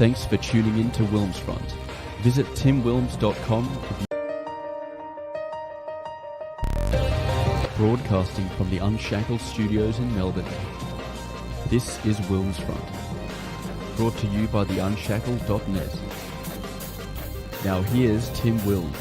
Thanks for tuning in to WilmsFront. Visit timwilms.com. Broadcasting from the Unshackled Studios in Melbourne. This is WilmsFront. Brought to you by the Unshackled.net. Now here's Tim Wilms.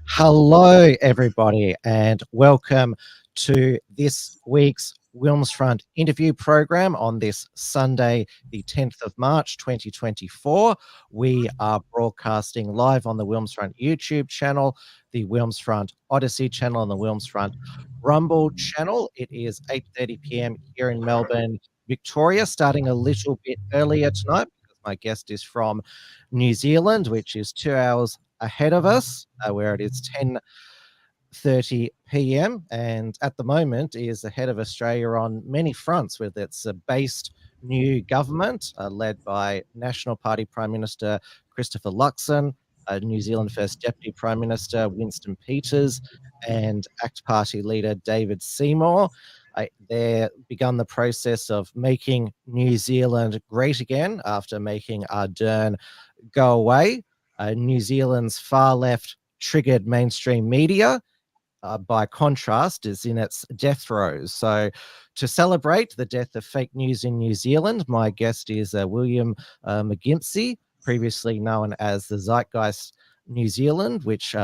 Hello, everybody, and welcome to this week's WilmsFront interview program on this Sunday, the 10th of March, 2024. We are broadcasting live on the WilmsFront YouTube channel, the WilmsFront Odyssey channel, and the WilmsFront Rumble channel. It is 8:30 p.m. here in Melbourne, Victoria, starting a little bit earlier tonight because my guest is from New Zealand, which is 2 hours ahead of us, where it is 10:30 p.m. and at the moment is ahead of Australia on many fronts, with its based new government led by National Party Prime Minister Christopher Luxon, New Zealand First Deputy Prime Minister Winston Peters, and ACT Party leader David Seymour. They've begun the process of making New Zealand great again after making Ardern go away. New Zealand's far-left triggered mainstream media, by contrast, is in its death throes. So to celebrate the death of fake news in New Zealand, my guest is William McGimpsey, previously known as the Zeitgeist New Zealand, which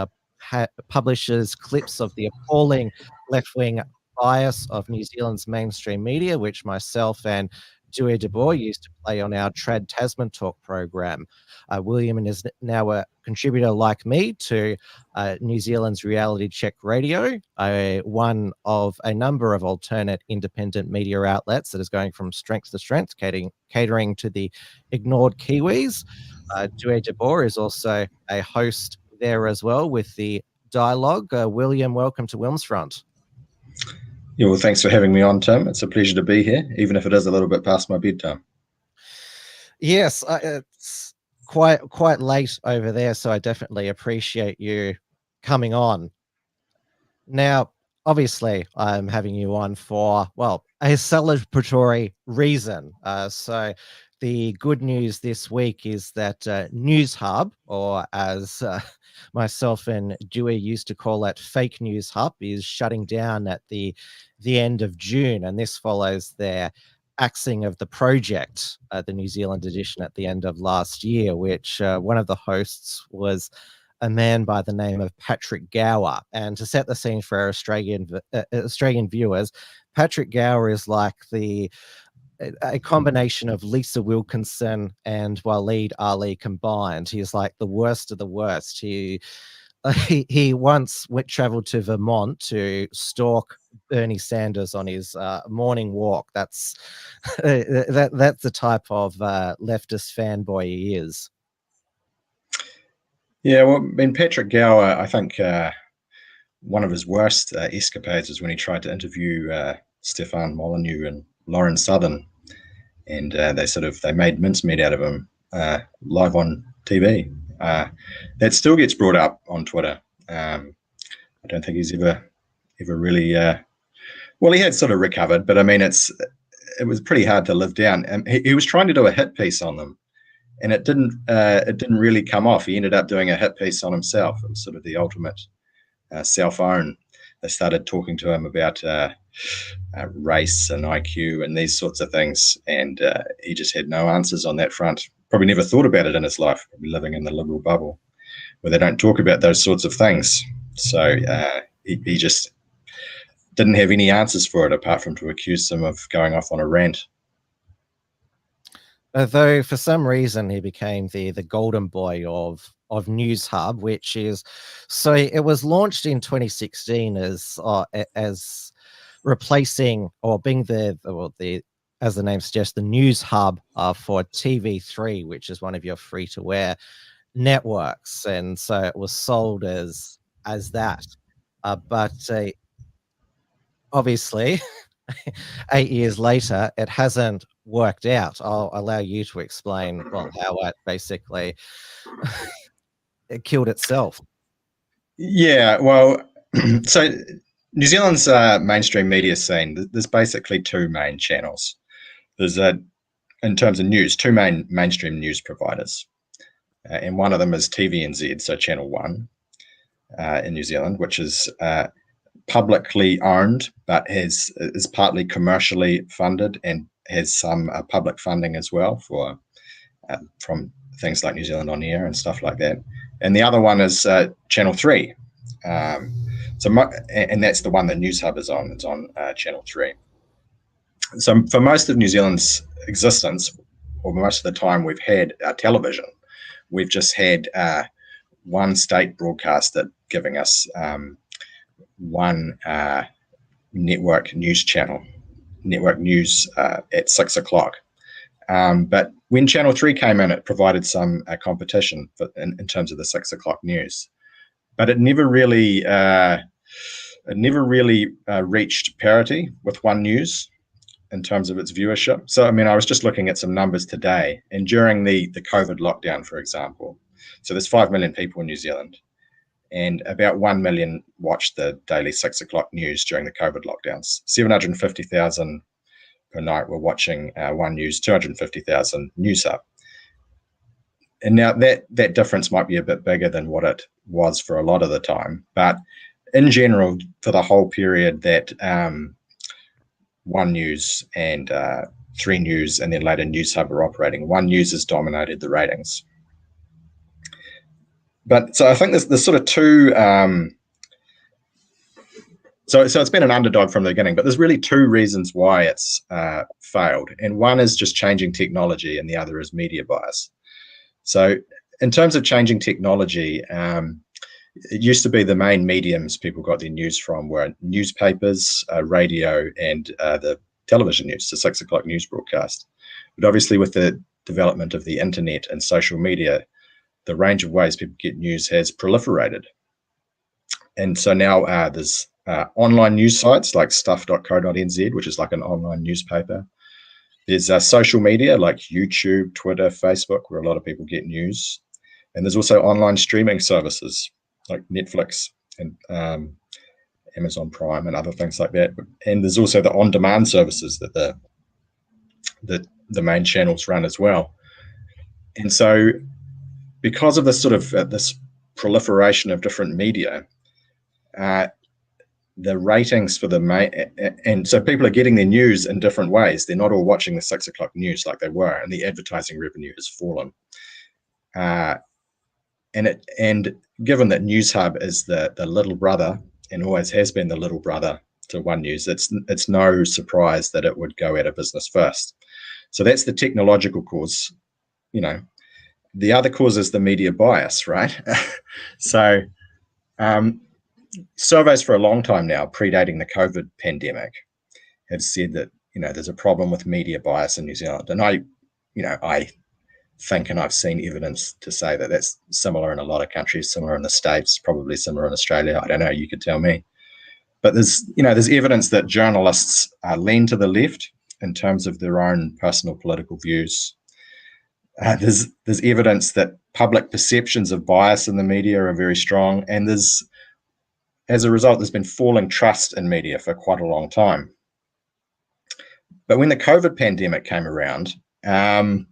publishes clips of the appalling left-wing bias of New Zealand's mainstream media, which myself and Dewey De Boer used to play on our Trad Tasman Talk program. William is now a contributor like me to New Zealand's Reality Check Radio, one of a number of alternate independent media outlets that is going from strength to strength, catering to the ignored Kiwis. Dewey De Boer is also a host there as well with the Dialogue. William, welcome to WilmsFront. Yeah, well, thanks for having me on, Tim. It's a pleasure to be here, even if it is a little bit past my bedtime. Yes, it's quite late over there, so I definitely appreciate you coming on. Now, obviously, I'm having you on for, well, a celebratory reason. So the good news this week is that Newshub, or as myself and Dewey used to call it, Fake News Hub, is shutting down at the end of June, and this follows their axing of the project, the New Zealand edition, at the end of last year, which one of the hosts was a man by the name of Patrick Gower. And to set the scene for our Australian viewers, Patrick Gower is like a combination of Lisa Wilkinson and Waleed Ali combined. He is like the worst of the worst. He once traveled to Vermont to stalk Bernie Sanders on his morning walk. That's that's the type of leftist fanboy he is. Yeah, well, I mean, Patrick Gower, I think one of his worst escapades was when he tried to interview Stefan Molyneux and Lauren Southern, and they made mincemeat out of him live on TV. That still gets brought up on Twitter. I don't think he's ever really well, he had sort of recovered, but I mean, it was pretty hard to live down. And he was trying to do a hit piece on them, and it didn't really come off. He ended up doing a hit piece on himself. It was sort of the ultimate self-own. They started talking to him about race and IQ and these sorts of things, and he just had no answers on that front. Probably never thought about it in his life, probably living in the liberal bubble where they don't talk about those sorts of things. So he just didn't have any answers for it, apart from to accuse them of going off on a rant. Though for some reason he became the golden boy of Newshub, which is, so it was launched in 2016 as replacing, or being the as the name suggests, the news hub for TV3, which is one of your free-to-air networks, and so it was sold as that. But obviously, 8 years later, it hasn't worked out. I'll allow you to explain, well, how it basically it killed itself. Yeah, well, so New Zealand's mainstream media scene, there's basically two main channels. There's, in terms of news, two mainstream news providers. And one of them is TVNZ, so Channel 1 in New Zealand, which is publicly owned, but is partly commercially funded and has some public funding as well for from things like New Zealand On Air and stuff like that. And the other one is Channel 3. And that's the one that Newshub is on. It's on Channel 3. So for most of New Zealand's existence, or most of the time we've had television, we've just had one state broadcaster giving us one network news channel, network news at 6 o'clock. But when Channel 3 came in, it provided some competition in terms of the 6 o'clock news. But it never really reached parity with One News in terms of its viewership. So, I mean, I was just looking at some numbers today, and during the COVID lockdown, for example, so there's 5 million people in New Zealand, and about 1 million watched the daily 6 o'clock news during the COVID lockdowns. 750,000 per night were watching One News, 250,000 Newshub. And now that difference might be a bit bigger than what it was for a lot of the time, but in general, for the whole period that One News and 3 News and then later Newshub are operating, One News has dominated the ratings. But so I think there's sort of two. So it's been an underdog from the beginning, but there's really two reasons why it's failed, and one is just changing technology, and the other is media bias. So in terms of changing technology, it used to be the main mediums people got their news from were newspapers, radio, and the television news, the 6 o'clock news broadcast. But obviously with the development of the internet and social media, the range of ways people get news has proliferated. And so now there's online news sites like stuff.co.nz, which is like an online newspaper. There's social media like YouTube, Twitter, Facebook, where a lot of people get news. And there's also online streaming services like Netflix and Amazon Prime and other things like that. And there's also the on-demand services that the main channels run as well. And so because of this sort of this proliferation of different media, the ratings for the main, and so people are getting their news in different ways. They're not all watching the 6 o'clock news like they were, and the advertising revenue has fallen. And given that Newshub is the little brother and always has been the little brother to One News, it's no surprise that it would go out of business first. So that's the technological cause. You know, the other cause is the media bias, right? So surveys for a long time now, predating the COVID pandemic, have said that, you know, there's a problem with media bias in New Zealand. And I think, and I've seen evidence to say that that's similar in a lot of countries, similar in the States, probably similar in Australia. I don't know, you could tell me. But there's evidence that journalists lean to the left in terms of their own personal political views. There's evidence that public perceptions of bias in the media are very strong, and as a result, there's been falling trust in media for quite a long time. But when the COVID pandemic came around, the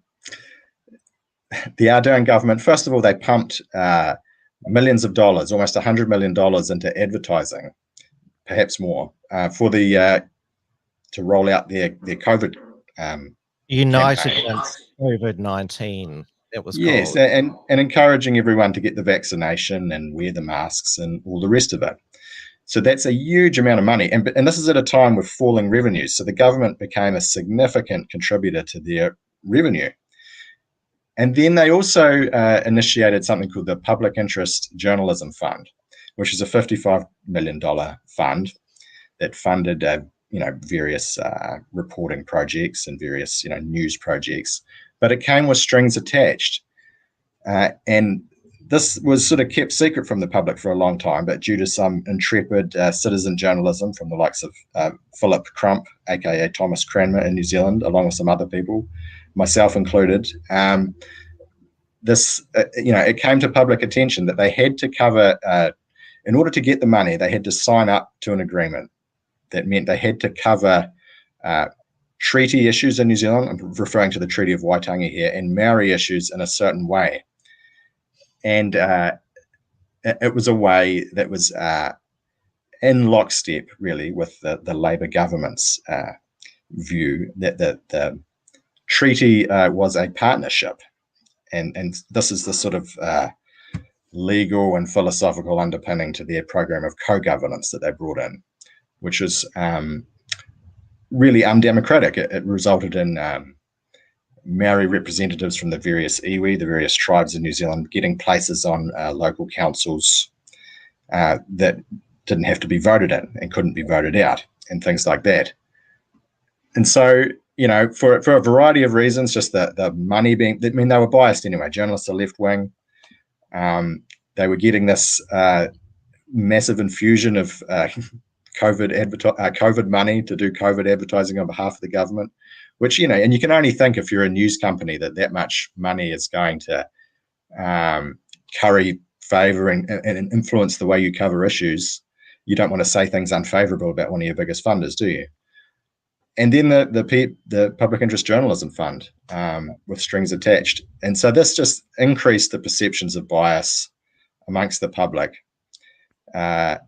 Ardern government, first of all, they pumped millions of dollars, almost $100 million into advertising, perhaps more, to roll out their COVID United campaign. Against COVID-19. It was yes, called. and encouraging everyone to get the vaccination and wear the masks and all the rest of it. So that's a huge amount of money, and this is at a time with falling revenues. So the government became a significant contributor to their revenue. And then they also initiated something called the Public Interest Journalism Fund, which is a $55 million fund that funded various reporting projects and various news projects. But it came with strings attached. And this was sort of kept secret from the public for a long time, but due to some intrepid citizen journalism from the likes of Philip Crump, aka Thomas Cranmer in New Zealand, along with some other people, myself included, it came to public attention that they had to cover in order to get the money, they had to sign up to an agreement. That meant they had to cover treaty issues in New Zealand, I'm referring to the Treaty of Waitangi here, and Maori issues in a certain way. And it was a way that was in lockstep, really, with the Labour government's view that the treaty was a partnership. And this is the sort of legal and philosophical underpinning to their program of co-governance that they brought in, which is really undemocratic. It resulted in Maori representatives from the various iwi, the various tribes in New Zealand, getting places on local councils that didn't have to be voted in and couldn't be voted out, and things like that. And so, for a variety of reasons, just the money being, they were biased anyway. Journalists are left wing. They were getting this massive infusion of COVID money to do COVID advertising on behalf of the government, which, and you can only think, if you're a news company, that much money is going to curry favor and influence the way you cover issues. You don't want to say things unfavorable about one of your biggest funders, do you? And then the Public Interest Journalism Fund with strings attached. And so this just increased the perceptions of bias amongst the public to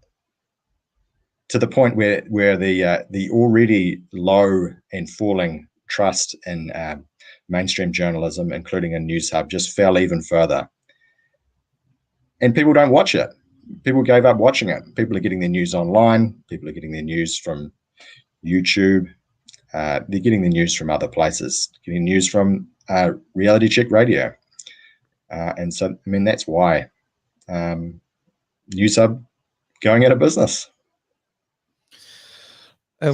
the point where the already low and falling trust in mainstream journalism, including in Newshub, just fell even further. And people don't watch it. People gave up watching it. People are getting their news online. People are getting their news from YouTube. They're getting the news from other places, getting news from reality check radio. And so, that's why Newshub going out of business.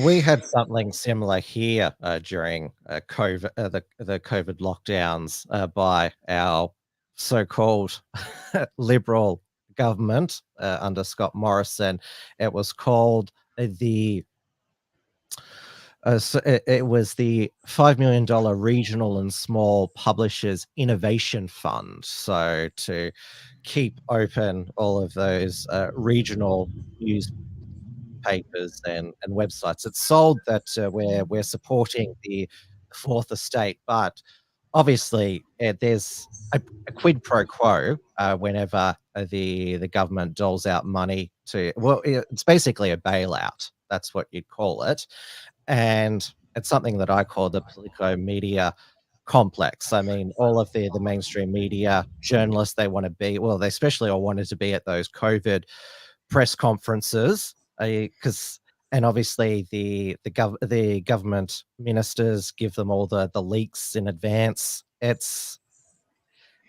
We had something similar here during COVID, the COVID lockdowns by our so-called Liberal government under Scott Morrison. It was called the it was the $5 million Regional and Small Publishers Innovation Fund. So to keep open all of those regional newspapers and websites. It's sold that we're supporting the Fourth Estate, but obviously there's a quid pro quo whenever the government doles out money to, it's basically a bailout. That's what you'd call it. And it's something that I call the political media complex. All of the mainstream media journalists, they want to be, they especially all wanted to be at those COVID press conferences and obviously the government ministers give them all the leaks in advance.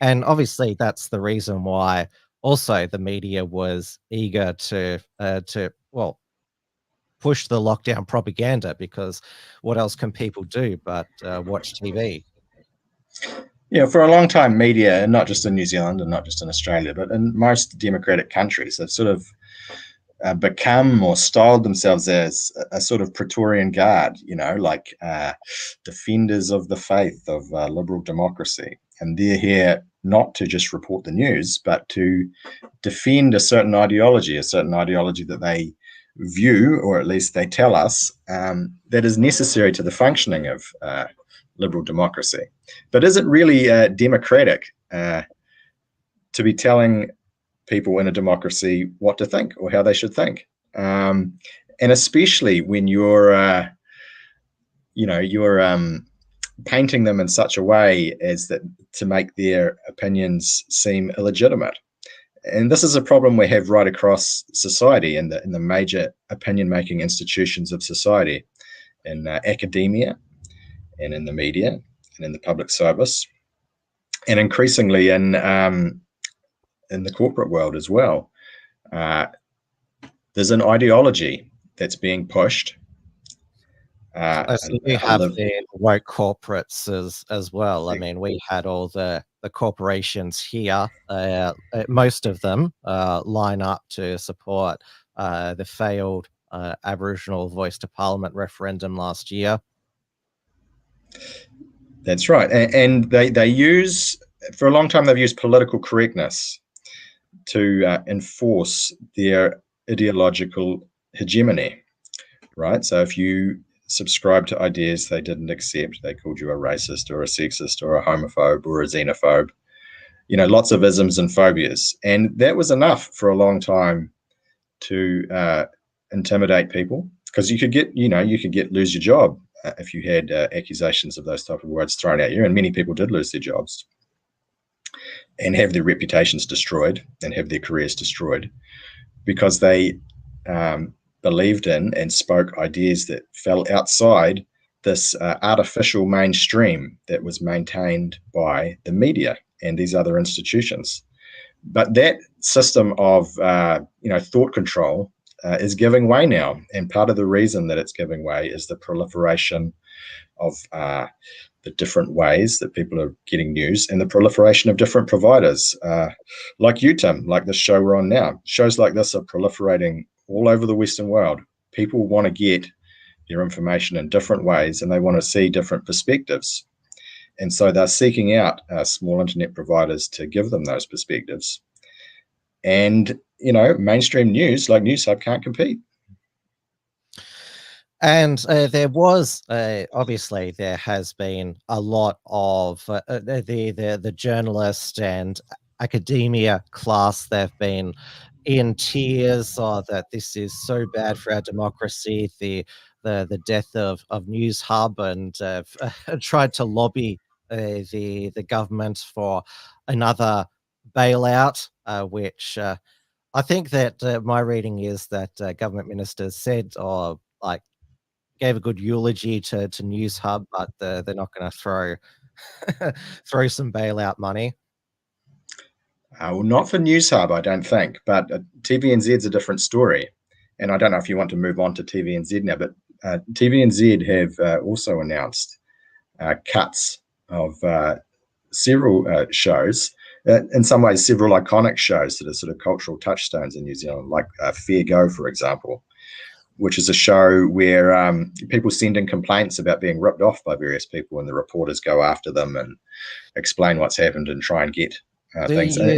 And obviously that's the reason why also the media was eager to push the lockdown propaganda, because what else can people do but watch TV? Yeah, for a long time, media, not just in New Zealand and not just in Australia, but in most democratic countries, have sort of become or styled themselves as a sort of Praetorian Guard, like defenders of the faith of liberal democracy. And they're here not to just report the news, but to defend a certain ideology that they view, or at least they tell us, that is necessary to the functioning of liberal democracy. But is it really democratic to be telling people in a democracy what to think or how they should think? And especially when you're painting them in such a way as that to make their opinions seem illegitimate. And this is a problem we have right across society in the major opinion-making institutions of society, in academia and in the media and in the public service, and increasingly in the corporate world as well. There's an ideology that's being pushed. So we have the woke corporates as well. We had all the corporations here. Most of them line up to support the failed Aboriginal Voice to Parliament referendum last year. That's right. And they use, for a long time, they've used political correctness to enforce their ideological hegemony, right? So if you subscribe to ideas they didn't accept, they called you a racist or a sexist or a homophobe or a xenophobe, lots of isms and phobias. And that was enough for a long time to intimidate people, because you could lose your job if you had accusations of those type of words thrown at you. And many people did lose their jobs and have their reputations destroyed and have their careers destroyed because they believed in and spoke ideas that fell outside this artificial mainstream that was maintained by the media and these other institutions. But that system of thought control is giving way now, and part of the reason that it's giving way is the proliferation of the different ways that people are getting news, and the proliferation of different providers, like you, Tim, like this show we're on now. Shows like this are proliferating all over the Western world. People want to get their information in different ways, and they want to see different perspectives. And so they're seeking out small internet providers to give them those perspectives. And, mainstream news like Newshub can't compete. And there was, obviously, there has been a lot of the journalist and academia class. They've been in tears that this is so bad for our democracy, the death of Newshub, and tried to lobby the government for another bailout, which I think that my reading is that government ministers said or gave a good eulogy to Newshub, but they're not going to throw some bailout money. Well, not for Newshub, I don't think, but TVNZ's a different story. And I don't know if you want to move on to TVNZ now, but TVNZ have also announced cuts of several shows, in some ways several iconic shows that are sort of cultural touchstones in New Zealand, like Fair Go, for example, which is a show where people send in complaints about being ripped off by various people, and the reporters go after them and explain what's happened and try and get things. Do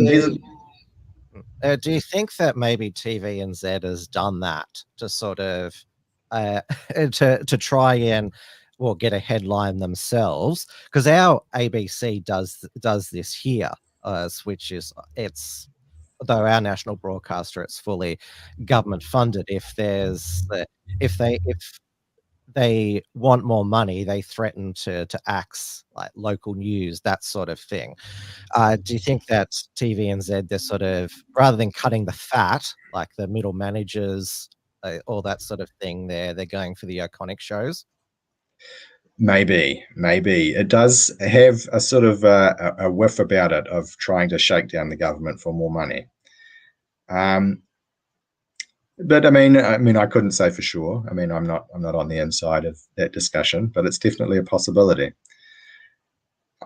you think that maybe TVNZ has done that to sort of to try and get a headline themselves? Because our ABC does this here, which is though our national broadcaster, it's fully government funded. If they want more money, they threaten to axe like local news, that sort of thing. Do you think that TVNZ, they're sort of, rather than cutting the fat, like the middle managers, all that sort of thing, they're going for the iconic shows? Maybe it does have a sort of a whiff about it of trying to shake down the government for more money. But I mean, I couldn't say for sure. I mean, I'm not on the inside of that discussion, but it's definitely a possibility.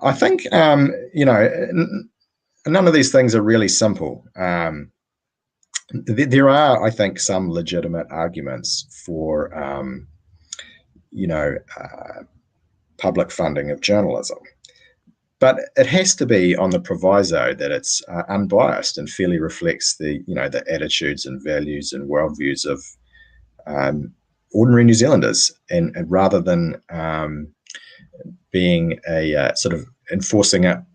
I think, none of these things are really simple. There are, I think, some legitimate arguments for, public funding of journalism. But it has to be on the proviso that it's unbiased and fairly reflects the attitudes and values and worldviews of ordinary New Zealanders, and rather than being a sort of enforcing an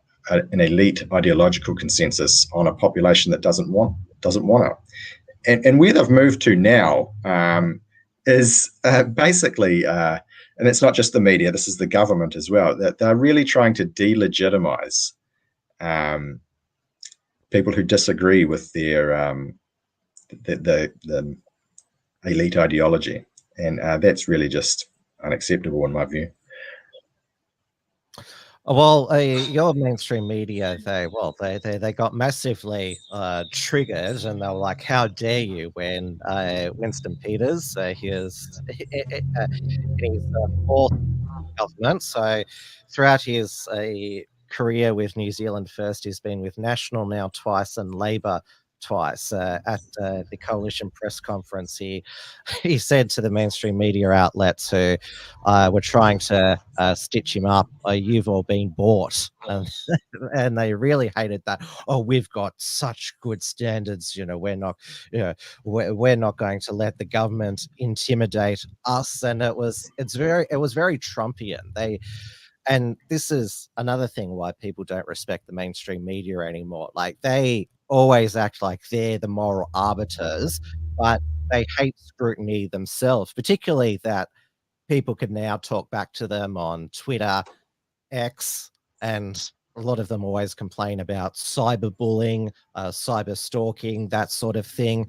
elite ideological consensus on a population that doesn't want it. And where they've moved to now is basically. And it's not just the media, this is the government as well, that they're really trying to delegitimize people who disagree with their the elite ideology. And that's really just unacceptable in my view. Well, your mainstream media, they got massively triggered, and they were like, "How dare you?" When Winston Peters, his fourth government, so throughout his career with New Zealand First, he's been with National now twice and Labour twice at the coalition press conference. He said to the mainstream media outlets who were trying to stitch him up, "You've all been bought," and they really hated that. "Oh, we've got such good standards. We're not, we're not going to let the government intimidate us." And it was very Trumpian. And this is another thing why people don't respect the mainstream media anymore. Like, they always act like they're the moral arbiters, but they hate scrutiny themselves, particularly that people can now talk back to them on Twitter, X, and a lot of them always complain about cyberbullying, cyber stalking, that sort of thing.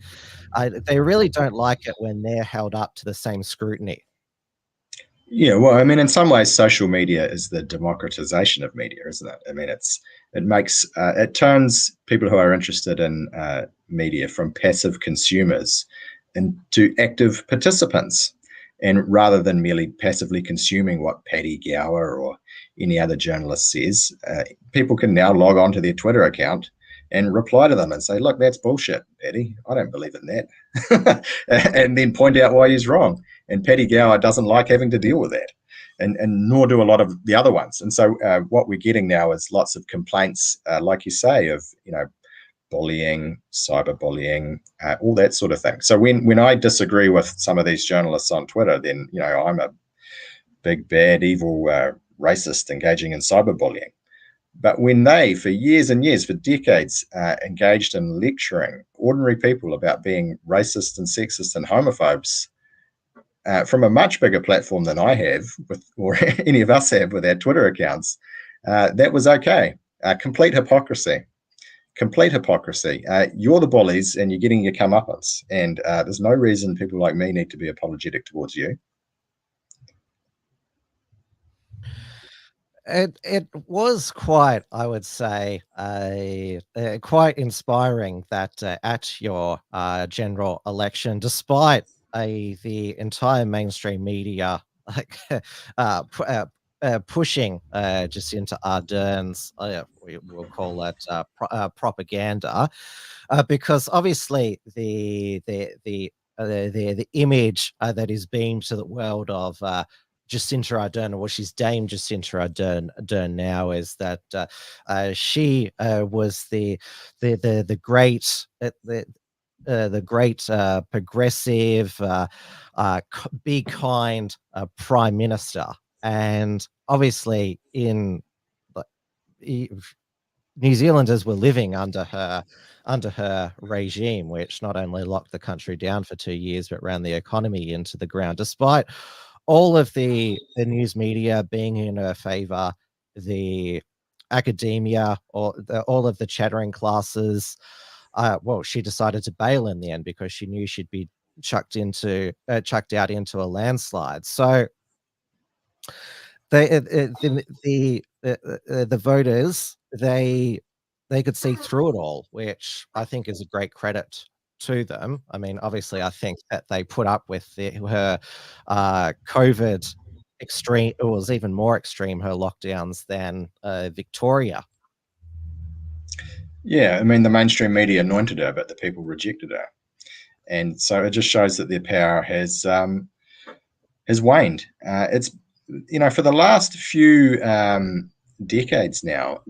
They really don't like it when they're held up to the same scrutiny. Yeah, well, I mean, in some ways, social media is the democratization of media, isn't it? I mean, it turns people who are interested in media from passive consumers into active participants. And rather than merely passively consuming what Paddy Gower or any other journalist says, people can now log on to their Twitter account and reply to them and say, "Look, that's bullshit, Paddy. I don't believe in that." And then point out why he's wrong. And Paddy Gower doesn't like having to deal with that, and nor do a lot of the other ones. And so what we're getting now is lots of complaints, like you say, of bullying, cyberbullying, all that sort of thing. So when I disagree with some of these journalists on Twitter, then I'm a big, bad, evil racist engaging in cyberbullying. But when they, for years and years, for decades, engaged in lecturing ordinary people about being racist and sexist and homophobes, from a much bigger platform than I have, or any of us have with our Twitter accounts, that was okay. Complete hypocrisy. Complete hypocrisy. You're the bullies and you're getting your comeuppance. And there's no reason people like me need to be apologetic towards you. It was quite, I would say, quite inspiring that at your general election, despite the entire mainstream media pushing Jacinta Ardern's, we'll call it propaganda, because obviously the image that is beamed to the world of Jacinta Ardern, or she's Dame Jacinta Ardern now, is that she was the great progressive, be kind prime minister. And obviously New Zealanders were living under her regime, which not only locked the country down for 2 years, but ran the economy into the ground, despite all of the news media being in her favor, the academia, or all of the chattering classes. She decided to bail in the end because she knew she'd be chucked out into a landslide. So the voters, they could see through it all, which I think is a great credit to them. I mean, obviously, I think that they put up with her COVID extreme. It was even more extreme, her lockdowns, than Victoria. Yeah, I mean, the mainstream media anointed her, but the people rejected her, and so it just shows that their power has waned. It's for the last few decades now,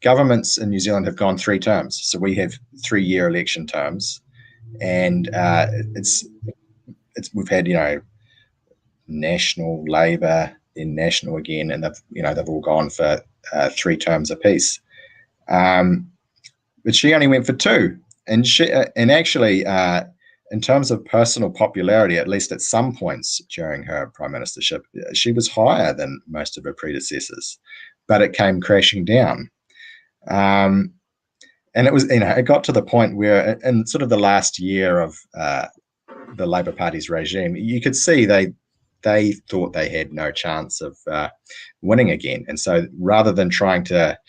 governments in New Zealand have gone 3 terms. So we have 3-year election terms, and we've had National, Labour, then National again, and they've all gone for 3 terms apiece. But she only went for 2, and actually, in terms of personal popularity, at least at some points during her prime ministership, she was higher than most of her predecessors, but it came crashing down. And it was, it got to the point where, in sort of the last year of the Labour Party's regime, you could see they thought they had no chance of winning again. And so rather than trying to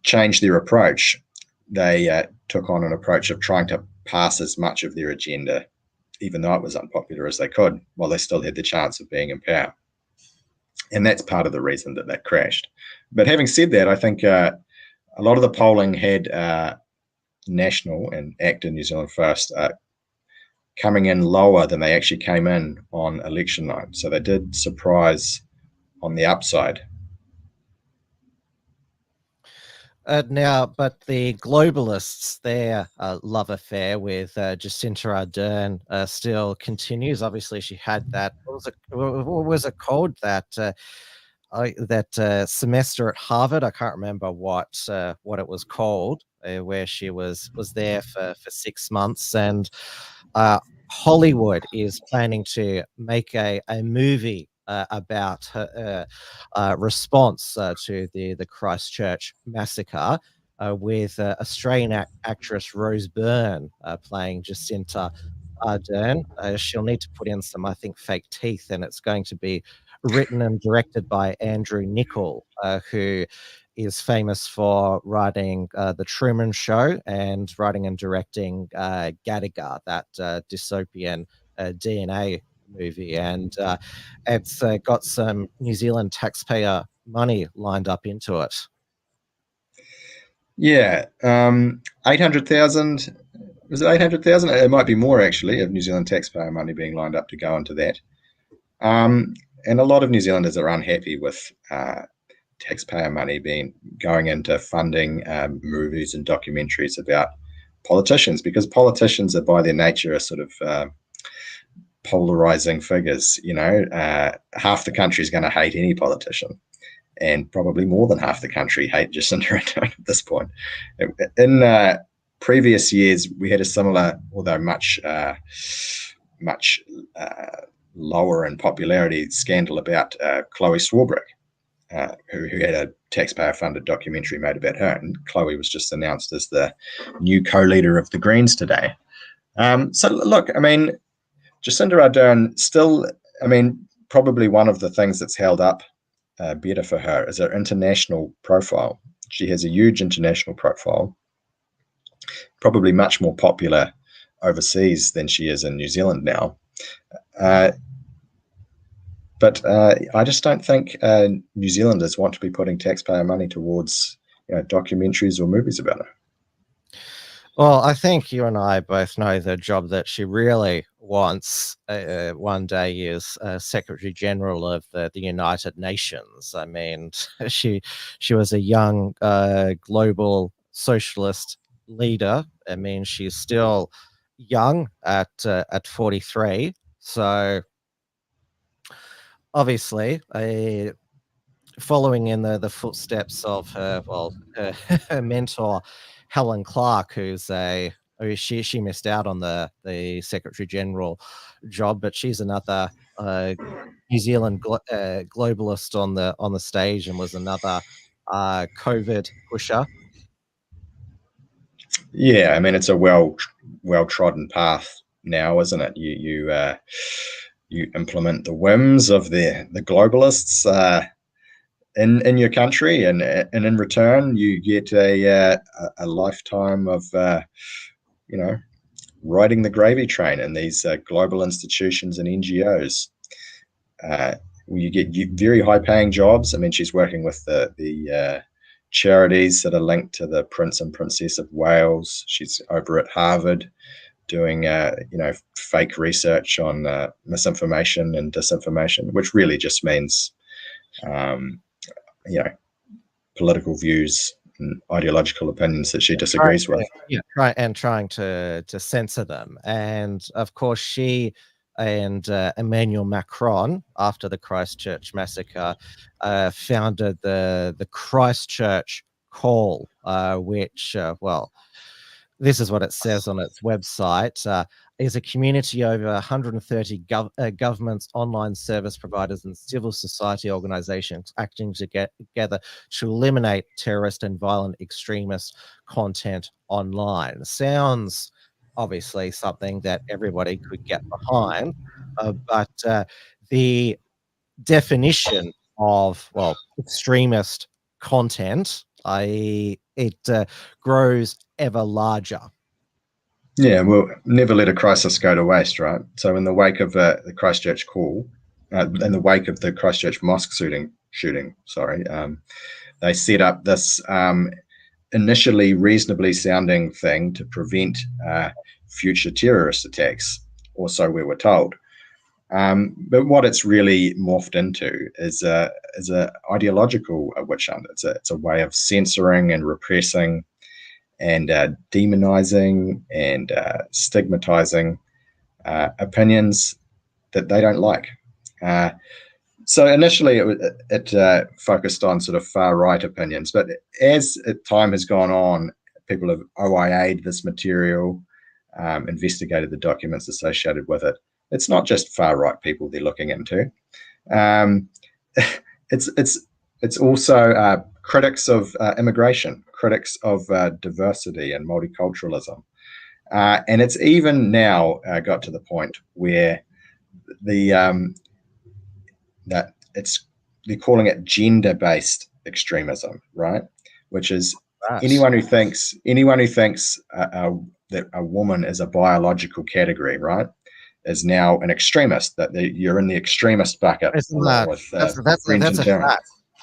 change their approach, they took on an approach of trying to pass as much of their agenda, even though it was unpopular, as they could, while they still had the chance of being in power. And that's part of the reason that crashed. But having said that, I think a lot of the polling had national and ACTA New Zealand First are coming in lower than they actually came in on election night. So they did surprise on the upside. But the globalists, their love affair with Jacinta Ardern still continues. Obviously, she had that. What was it called? That semester at Harvard. I can't remember what it was called, where she was there for 6 months, and Hollywood is planning to make a movie about her response to the Christchurch massacre, with Australian actress Rose Byrne playing Jacinta Ardern. She'll need to put in some, I think, fake teeth, and it's going to be written and directed by Andrew Niccol, who is famous for writing The Truman Show and writing and directing Gattaca, that dystopian DNA movie. And it's got some New Zealand taxpayer money lined up into it. Yeah, 800,000. Was it 800,000? It might be more, actually, of New Zealand taxpayer money being lined up to go into that. And a lot of New Zealanders are unhappy with taxpayer money going into funding movies and documentaries about politicians, because politicians are by their nature a sort of polarizing figures. Half the country is going to hate any politician, and probably more than half the country hate Jacinta Ardern at this point. In previous years, we had a similar, although much lower in popularity, scandal about Chloe Swarbrick, who had a taxpayer-funded documentary made about her. And Chloe was just announced as the new co-leader of the Greens today. So look, I mean, Jacinta Ardern still, probably one of the things that's held up better for her is her international profile. She has a huge international profile, probably much more popular overseas than she is in New Zealand now. But I just don't think New Zealanders want to be putting taxpayer money towards documentaries or movies about her. Well, I think you and I both know the job that she really wants one day is Secretary General of the United Nations. I mean, she was a young global socialist leader. I mean, she's still young at 43. So obviously, following in the footsteps of her mentor, Helen Clark, she missed out on the Secretary General job, but she's another New Zealand globalist on the stage, and was another COVID pusher. Yeah, I mean, it's a well trodden path now, isn't it? You implement the whims of the globalists in your country, and in return you get a lifetime of riding the gravy train in these global institutions and NGOs. You get very high paying jobs. I mean, she's working with the charities that are linked to the Prince and Princess of Wales. She's over at Harvard doing fake research on misinformation and disinformation, which really just means political views and ideological opinions that she disagrees with. Yeah, trying to censor them. And of course, she and Emmanuel Macron, after the Christchurch massacre, founded the Christchurch Call, which, this is what it says on its website, is a community over 130 governments, online service providers, and civil society organizations acting together to eliminate terrorist and violent extremist content online. Sounds obviously something that everybody could get behind, but the definition of extremist content, it grows ever larger. Yeah, well, never let a crisis go to waste, right? So in the wake of the Christchurch call, in the wake of the Christchurch mosque shooting, they set up this initially reasonably sounding thing to prevent future terrorist attacks, or so we were told. But what it's really morphed into is a ideological witch hunt. It's a way of censoring and repressing and demonizing and stigmatizing opinions that they don't like. So initially it focused on sort of far-right opinions, but as time has gone on, people have OIA'd this material, investigated the documents associated with it. It's not just far-right people they're looking into. It's also critics of immigration, critics of diversity and multiculturalism. And it's even now got to the point where that they're calling it gender-based extremism, right? Which is anyone who thinks that a woman is a biological category, right, is now an extremist. That you're in the extremist bucket. That's a fact.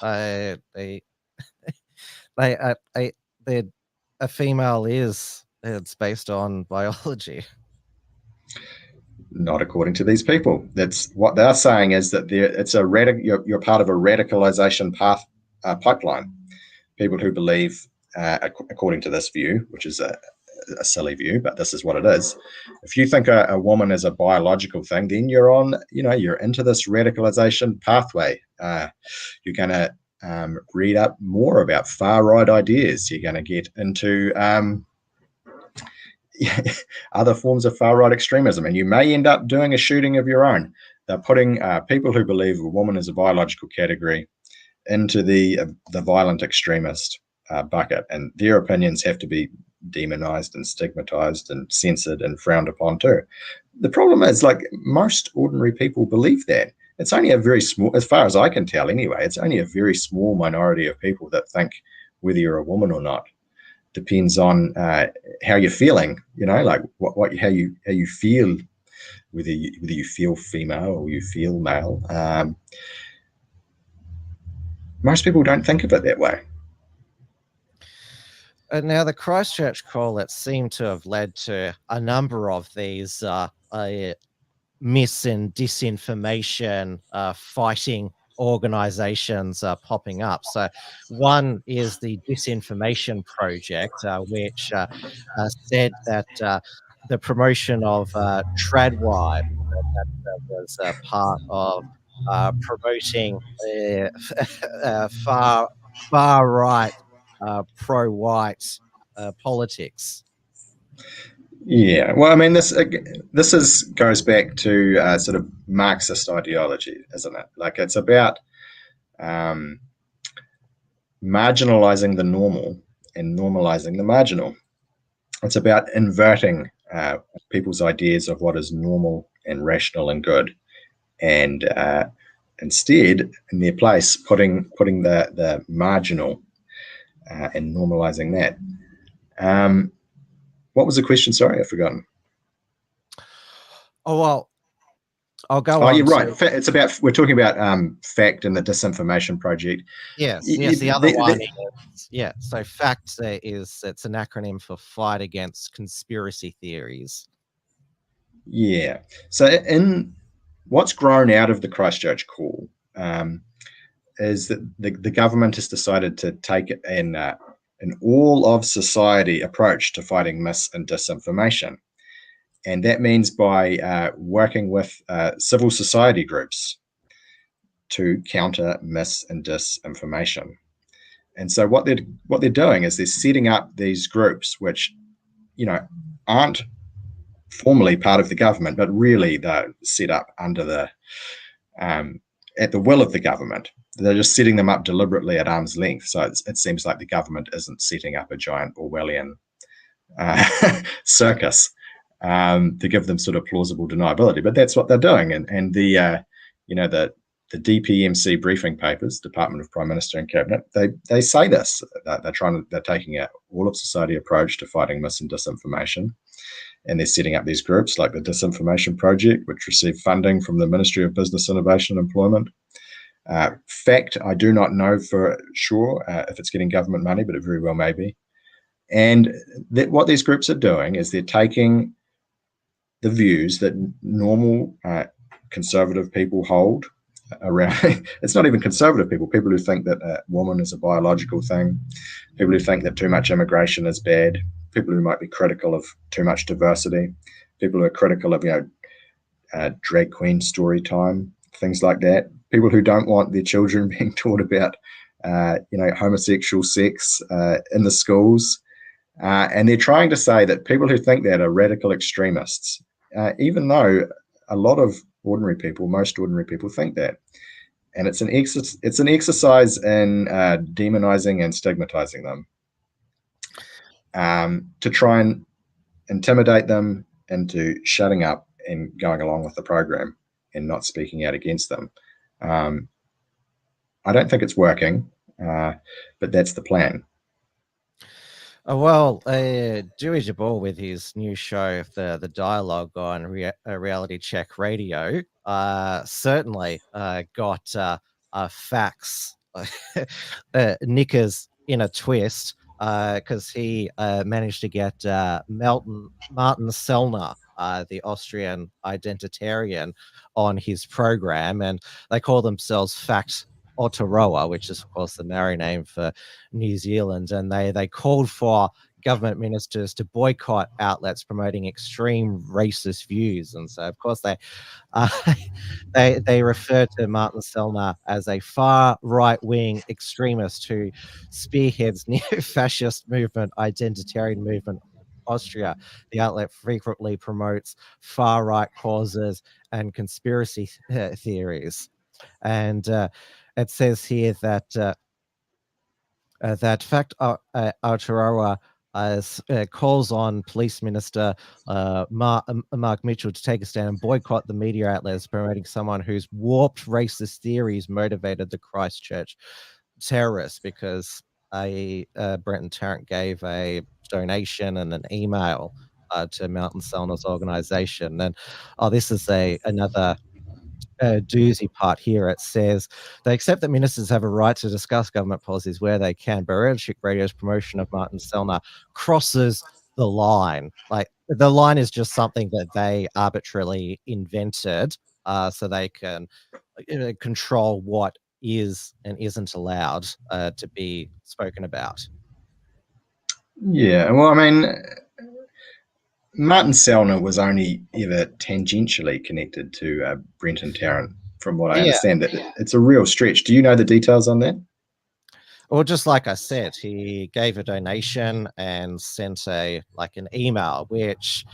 A female it's based on biology. Not according to these people. That's what they're saying, is that you're part of a radicalization pipeline. People who believe, according to this view, which is a silly view, but this is what it is. If you think a woman is a biological thing, then you're into this radicalization pathway. You're going to read up more about far-right ideas. You're going to get into other forms of far-right extremism, and you may end up doing a shooting of your own. They're putting people who believe a woman is a biological category into the violent extremist bucket, and their opinions have to be demonized and stigmatized and censored and frowned upon too. The problem is, like, most ordinary people believe that. It's only a very small, as far as I can tell anyway, it's only a very small minority of people that think whether you're a woman or not. Depends on how you're feeling, like how you feel, whether you feel female or you feel male. Most people don't think of it that way. Now, the Christchurch call, it seemed to have led to a number of these mis and disinformation fighting organizations popping up. So one is the Disinformation Project, which said that the promotion of tradwives that was part of promoting far right pro-white politics. Yeah, well, I mean, this goes back to sort of Marxist ideology, isn't it? Like, it's about marginalizing the normal and normalizing the marginal. It's about inverting people's ideas of what is normal and rational and good, and instead, in their place, putting the marginal and normalizing that. What was the question? Sorry, I've forgotten. Oh, well, I'll go on. Oh, you're right. It's about, we're talking about FACT and the Disinformation Project. Yes, the other one is, so FACT it's an acronym for Fight Against Conspiracy Theories. Yeah. So in what's grown out of the Christchurch call is that the government has decided to take an all of society approach to fighting mis and disinformation. And that means by working with civil society groups to counter mis and disinformation. And so what they're doing is they're setting up these groups which, aren't formally part of the government, but really they're set up under the at the will of the government. They're just setting them up deliberately at arm's length. So it seems like the government isn't setting up a giant Orwellian circus to give them sort of plausible deniability. But that's what they're doing. And the DPMC briefing papers, Department of Prime Minister and Cabinet, they say this. They're taking an all of society approach to fighting mis and disinformation. And they're setting up these groups like the Disinformation Project, which receive funding from the Ministry of Business, Innovation and Employment. FACT, I do not know for sure if it's getting government money, but it very well may be. And what these groups are doing is they're taking the views that normal conservative people hold around. It's not even conservative people who think that a woman is a biological thing, people who think that too much immigration is bad, people who might be critical of too much diversity, people who are critical of drag queen story time, things like that, people who don't want their children being taught about homosexual sex in the schools, and they're trying to say that people who think that are radical extremists, even though a lot of most ordinary people think that. And it's an exercise in demonizing and stigmatizing them, to try and intimidate them into shutting up and going along with the program and not speaking out against them. I don't think it's working, but that's the plan. Well, Dewey Jabal with his new show, the dialogue on Reality Check Radio, certainly got facts knickers in a twist, because he managed to get Martin Sellner, the Austrian identitarian, on his program, and they call themselves Fact Aotearoa, which is, of course, the Maori name for New Zealand, and they called for government ministers to boycott outlets promoting extreme racist views. And so, of course, they refer to Martin Sellner as a far right-wing extremist who spearheads neo-fascist movement, identitarian movement. Austria. The outlet frequently promotes far-right causes and conspiracy theories. And it says here that Fact Aotearoa calls on Police Minister Mark Mitchell to take a stand and boycott the media outlets promoting someone whose warped racist theories motivated the Christchurch terrorists, because Brenton Tarrant gave a donation and an email to Mountain Sellner's organization. And this is another doozy part here. It says they accept that ministers have a right to discuss government policies where they can, but Reality Radio's promotion of Martin Sellner crosses the line. Like, the line is just something that they arbitrarily invented, so they can control what is and isn't allowed to be spoken about. Yeah, well, I mean, Martin Sellner was only ever tangentially connected to Brenton Tarrant, from what I understand. That it's a real stretch. Do you know the details on that? Well, just like I said, he gave a donation and sent an email, which,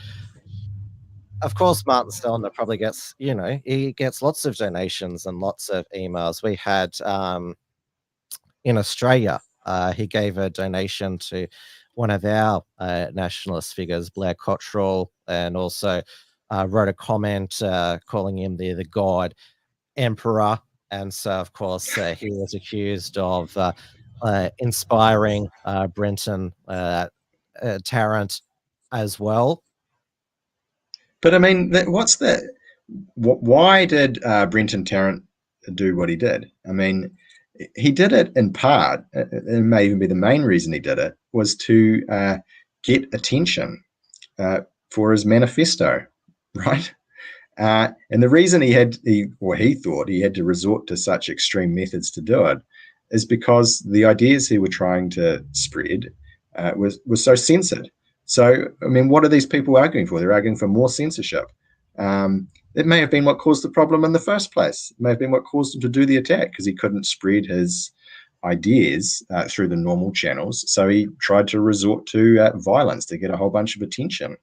of course, Martin Sellner probably gets, he gets lots of donations and lots of emails. We had in Australia, he gave a donation to one of our nationalist figures, Blair Cottrell, and also wrote a comment calling him the God Emperor. And so, of course, he was accused of inspiring Brenton Tarrant as well. But I mean, why did Brenton Tarrant do what he did? I mean, he did it in part, it may even be the main reason he did it, was to get attention for his manifesto, right? And the reason he thought he had to resort to such extreme methods to do it is because the ideas he were trying to spread was so censored. So, I mean, what are these people arguing for? They're arguing for more censorship. It may have been what caused the problem in the first place. It may have been what caused him to do the attack, because he couldn't spread his ideas through the normal channels. So he tried to resort to violence to get a whole bunch of attention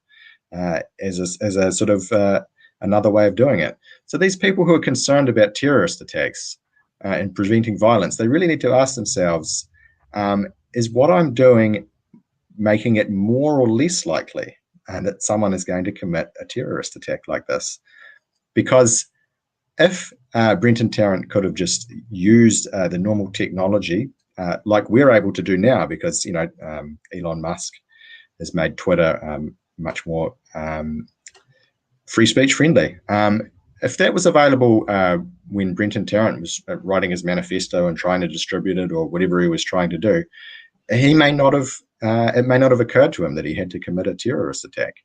as a sort of another way of doing it. So these people who are concerned about terrorist attacks and preventing violence, they really need to ask themselves, is what I'm doing making it more or less likely that someone is going to commit a terrorist attack like this? Because if Brenton Tarrant could have just used the normal technology like we're able to do now, because Elon Musk has made Twitter much more free speech friendly. If that was available when Brenton Tarrant was writing his manifesto and trying to distribute it, or whatever he was trying to do, he may not have it may not have occurred to him that he had to commit a terrorist attack.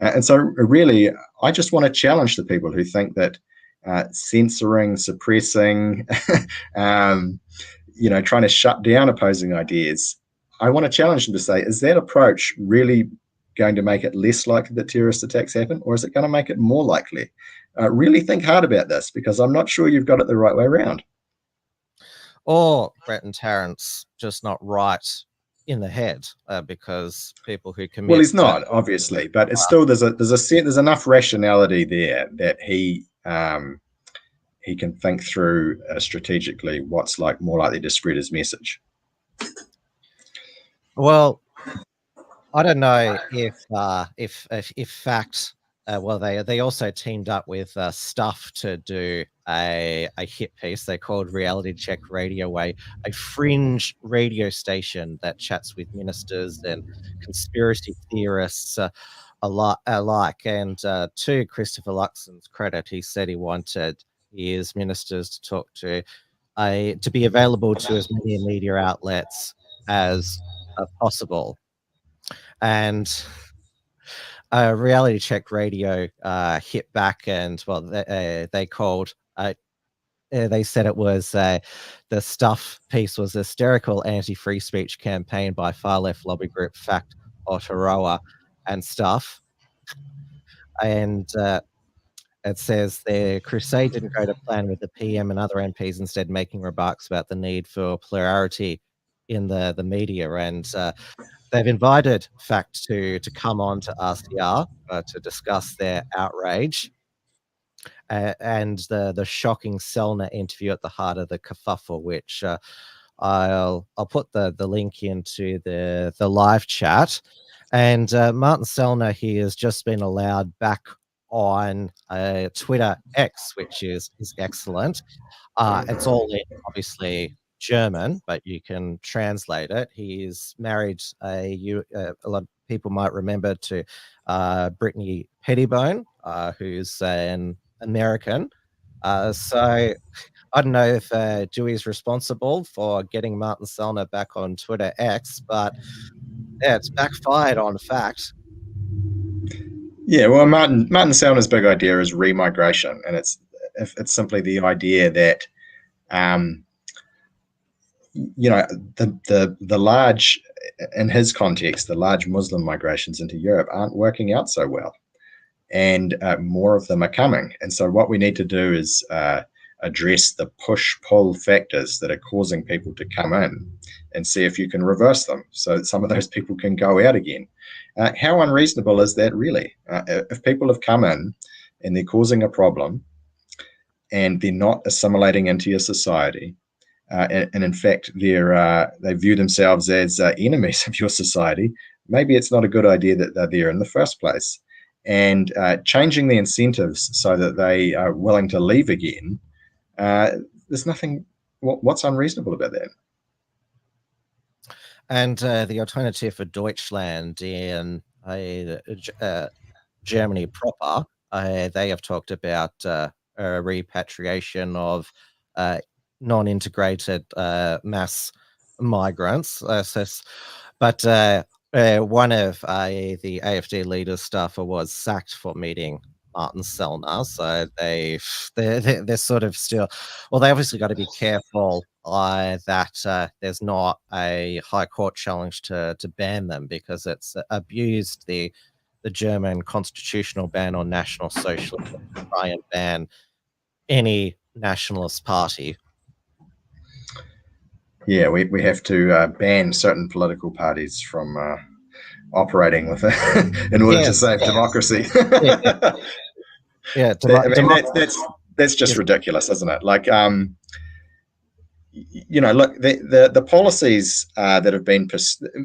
And so really, I just want to challenge the people who think that censoring, suppressing, trying to shut down opposing ideas, I want to challenge them to say, is that approach really going to make it less likely that terrorist attacks happen, or is it going to make it more likely? Really think hard about this, because I'm not sure you've got it the right way around. Or Brett and Terrence just not right in the head, because people who commit. Well, he's not, obviously, but it's still there's enough rationality there that he can think through strategically what's more likely to spread his message. Well, I don't know if fact. Well, they also teamed up with Stuff to do a hit piece they called Reality Check Radio, a fringe radio station that chats with ministers and conspiracy theorists alike. And to Christopher Luxon's credit, he said he wanted his ministers to talk to be available to as many media outlets as possible. And Reality Check Radio hit back, and well, they called. They said it was the Stuff piece was a hysterical anti-free speech campaign by far-left lobby group Fact Aotearoa and Stuff. And it says the crusade didn't go to plan, with the PM and other MPs instead making remarks about the need for plurality in the media. And they've invited Fact to come on to RCR to discuss their outrage and the shocking Selner interview at the heart of the kerfuffle, which I'll put the link into the live chat. And Martin Selner, he has just been allowed back on Twitter X, which is excellent. It's all in, obviously, German, but you can translate it. He's married a lot of people might remember to Brittany Pettibone, who's an American. So I don't know if Dewey is responsible for getting Martin Selner back on Twitter X, but yeah, it's backfired on Fact. Yeah, well, Martin Selner's big idea is remigration, and it's simply the idea that the large, in his context, the large Muslim migrations into Europe aren't working out so well, and more of them are coming. And so what we need to do is address the push-pull factors that are causing people to come in and see if you can reverse them so that some of those people can go out again. How unreasonable is that, really? If people have come in and they're causing a problem and they're not assimilating into your society, and in fact they view themselves as enemies of your society, maybe it's not a good idea that they're there in the first place. And changing the incentives so that they are willing to leave again, there's nothing, what's unreasonable about that? And the Alternative for Deutschland in Germany proper, they have talked about repatriation of non-integrated mass migrants. But one of the AfD leaders' staffer was sacked for meeting Martin Selner, so they're sort of still. Well, they obviously got to be careful that there's not a high court challenge to ban them, because it's abused the German constitutional ban on National Socialism to try and ban any nationalist party. Yeah, we have to ban certain political parties from operating with it in order to save democracy. Yeah, that's just ridiculous, isn't it? Like, look, the policies that have been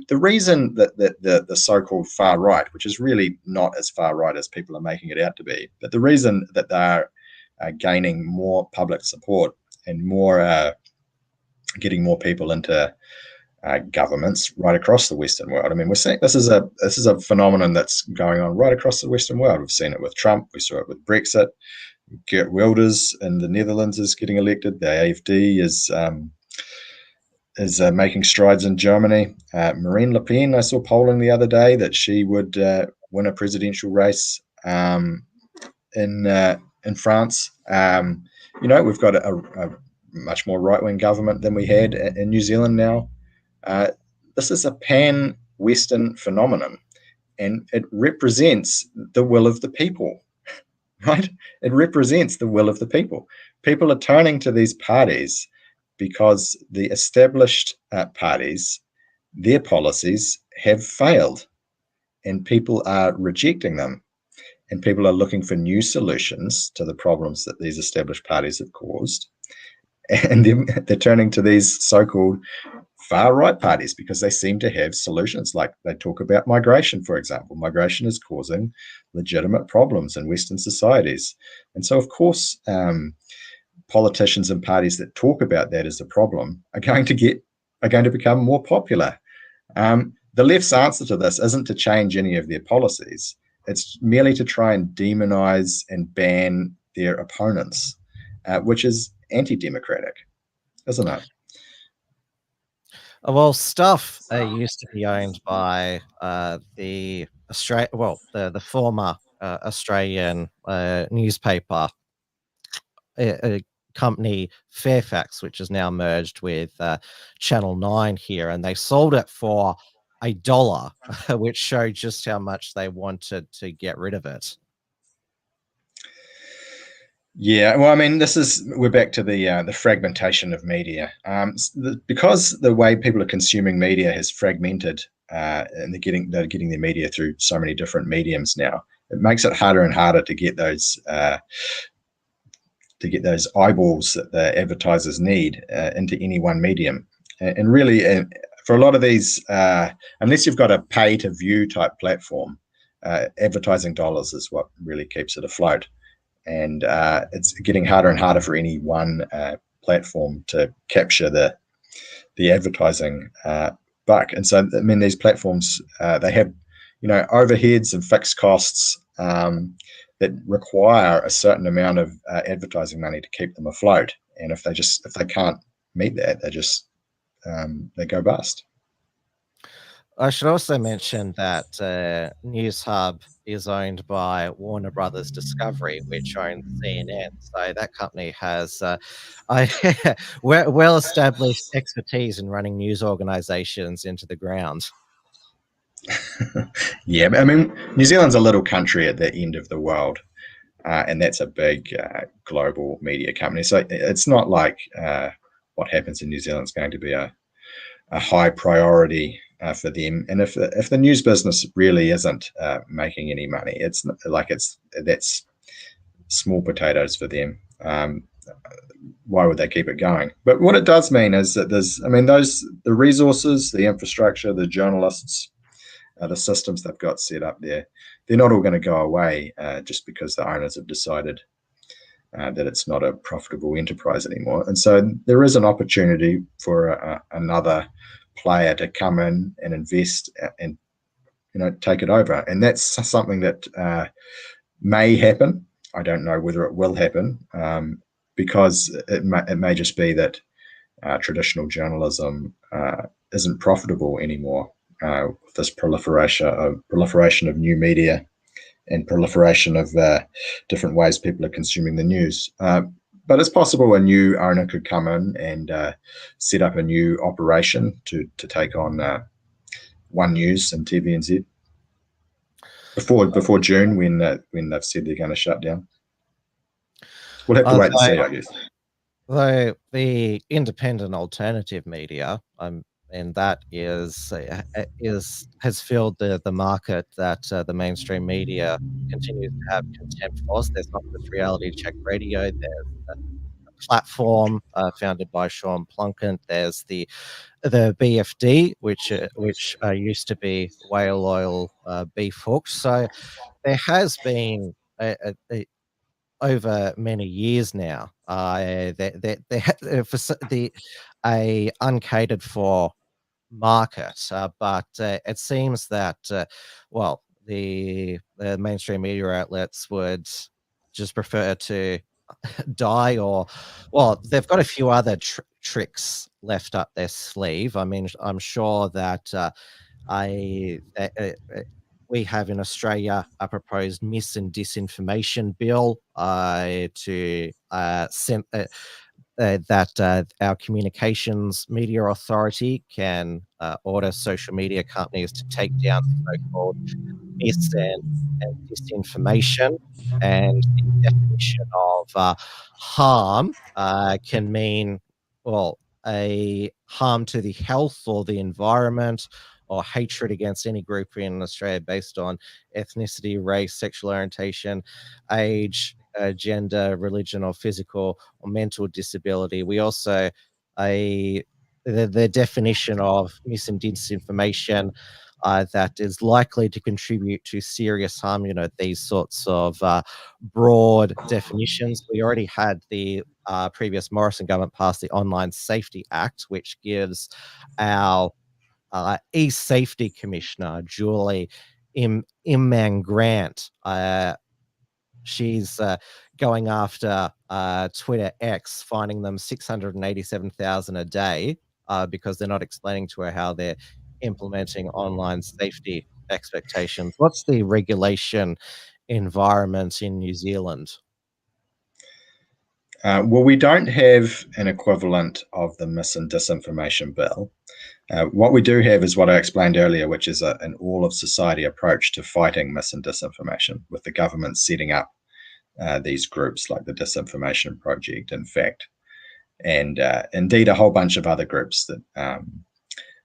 the reason that the so-called far right, which is really not as far right as people are making it out to be, but the reason that they're gaining more public support and more getting more people into governments right across the Western world. I mean, we're seeing this is a phenomenon that's going on right across the Western world. We've seen it with Trump. We saw it with Brexit. Geert Wilders in the Netherlands is getting elected. The AfD is is making strides in Germany. Marine Le Pen, I saw polling the other day that she would win a presidential race in France. We've got a much more right-wing government than we had in New Zealand now. This is a pan-Western phenomenon, and it represents the will of the people, right? It represents the will of the people. People are turning to these parties because the established parties, their policies have failed, and people are rejecting them. And people are looking for new solutions to the problems that these established parties have caused. And they're turning to these so-called far-right parties because they seem to have solutions. Like they talk about migration, for example. Migration is causing legitimate problems in Western societies. And so, of course, politicians and parties that talk about that as a problem are going to become more popular. The left's answer to this isn't to change any of their policies. It's merely to try and demonize and ban their opponents, which is anti-democratic, isn't it? Well, Stuff used to be owned by the former Australian newspaper company Fairfax, which is now merged with Channel 9 here, and they sold it for $1, which showed just how much they wanted to get rid of it. Yeah, well, I mean, we're back to the fragmentation of media. Because the way people are consuming media has fragmented, and they're getting their media through so many different mediums now. It makes it harder and harder to get those eyeballs that the advertisers need into any one medium. And really, for a lot of these, unless you've got a pay-to-view type platform, advertising dollars is what really keeps it afloat. And it's getting harder and harder for any one platform to capture the advertising buck. And so, I mean, these platforms, they have, overheads and fixed costs that require a certain amount of advertising money to keep them afloat. And if they can't meet that, they go bust. I should also mention that Newshub is owned by Warner Brothers Discovery, which owns CNN. So that company has well-established expertise in running news organizations into the ground. Yeah, I mean, New Zealand's a little country at the end of the world, and that's a big global media company. So it's not like what happens in New Zealand is going to be a high priority for them. And if the news business really isn't making any money, that's small potatoes for them. Why would they keep it going? But what it does mean is that the resources, the infrastructure, the journalists, the systems they've got set up there, they're not all going to go away just because the owners have decided that it's not a profitable enterprise anymore. And so there is an opportunity for another player to come in and invest and take it over. And that's something that may happen. I don't know whether it will happen because it may just be that traditional journalism isn't profitable anymore with this proliferation of new media and proliferation of different ways people are consuming the news. But it's possible a new owner could come in and set up a new operation to take on One News and TVNZ before June when they've said they're going to shut down. We'll have to wait and see, I guess. Though the independent alternative media, and that has filled the market that the mainstream media continues to have contempt for. There's not just Reality Check Radio. There's a platform founded by Sean Plunkett. There's the BFD, which used to be Whale Oil Beef Hook. So there has been over many years now a uncatered for market, but it seems that the mainstream media outlets would just prefer to die, or well, they've got a few other tricks left up their sleeve. I mean, I'm sure that we have in Australia a proposed mis and disinformation bill to that our communications media authority can order social media companies to take down so-called mis and disinformation. And the definition of harm can mean, well, a harm to the health or the environment, or hatred against any group in Australia based on ethnicity, race, sexual orientation, age, gender, religion, or physical or mental disability. We also the definition of mis and disinformation that is likely to contribute to serious harm. These sorts of broad definitions. We already had the previous Morrison government pass the Online Safety Act, which gives our e-safety commissioner, Julie Imman Grant, she's going after Twitter X, finding them 687,000 a day because they're not explaining to her how they're implementing online safety expectations. What's the regulation environment in New Zealand? Well, we don't have an equivalent of the mis and disinformation bill. What we do have is what I explained earlier, which is an all-of-society approach to fighting mis and disinformation, with the government setting up these groups like the Disinformation Project, in fact, and indeed a whole bunch of other groups that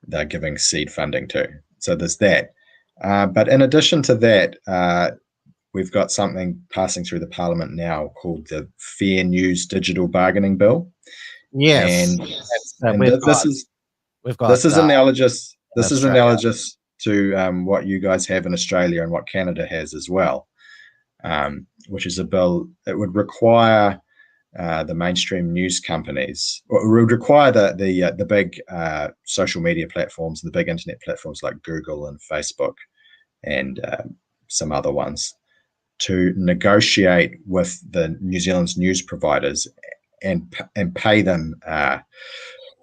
they're giving seed funding to. So there's that. But in addition to that, we've got something passing through the Parliament now called the Fair News Digital Bargaining Bill. Yes, and this is analogous. This is analogous to what you guys have in Australia and what Canada has as well, which is a bill that would require the mainstream news companies, or it would require the big social media platforms, the big internet platforms like Google and Facebook and some other ones, to negotiate with the New Zealand's news providers and pay them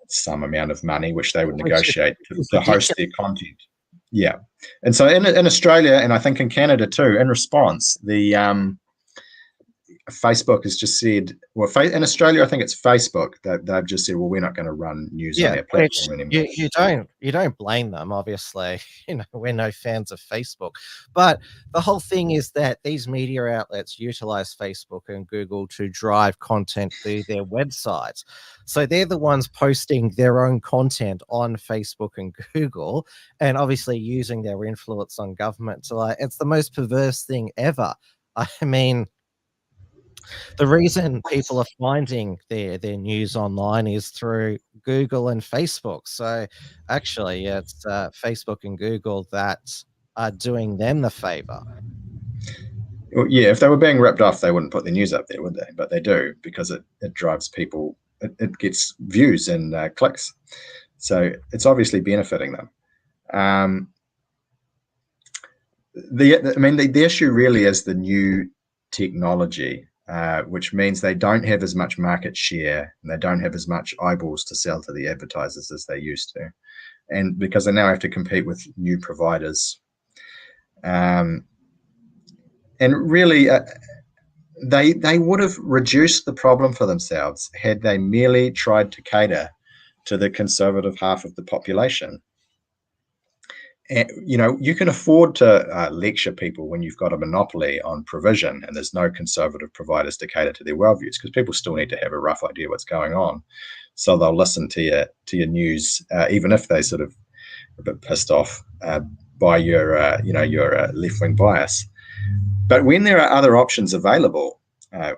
some amount of money, which they would negotiate to host their content. Yeah. And so in Australia, and I think in Canada too, in response, the Facebook has just said, well, in Australia, I think it's Facebook that they've just said, well, we're not going to run news on their platform anymore. You don't blame them, obviously. We're no fans of Facebook. But the whole thing is that these media outlets utilize Facebook and Google to drive content through their websites. So they're the ones posting their own content on Facebook and Google, and obviously using their influence on government. So it's the most perverse thing ever. I mean, the reason people are finding their news online is through Google and Facebook. So actually, it's Facebook and Google that are doing them the favor. Well, yeah, if they were being ripped off, they wouldn't put the news up there, would they? But they do, because it drives people, it gets views and clicks. So it's obviously benefiting them. The issue really is the new technology, which means they don't have as much market share and they don't have as much eyeballs to sell to the advertisers as they used to. And because they now have to compete with new providers. And really, they would have reduced the problem for themselves had they merely tried to cater to the conservative half of the population. And, you can afford to lecture people when you've got a monopoly on provision and there's no conservative providers to cater to their worldviews, because people still need to have a rough idea what's going on. So they'll listen to your news, even if they sort of are a bit pissed off by your left-wing bias. But when there are other options available,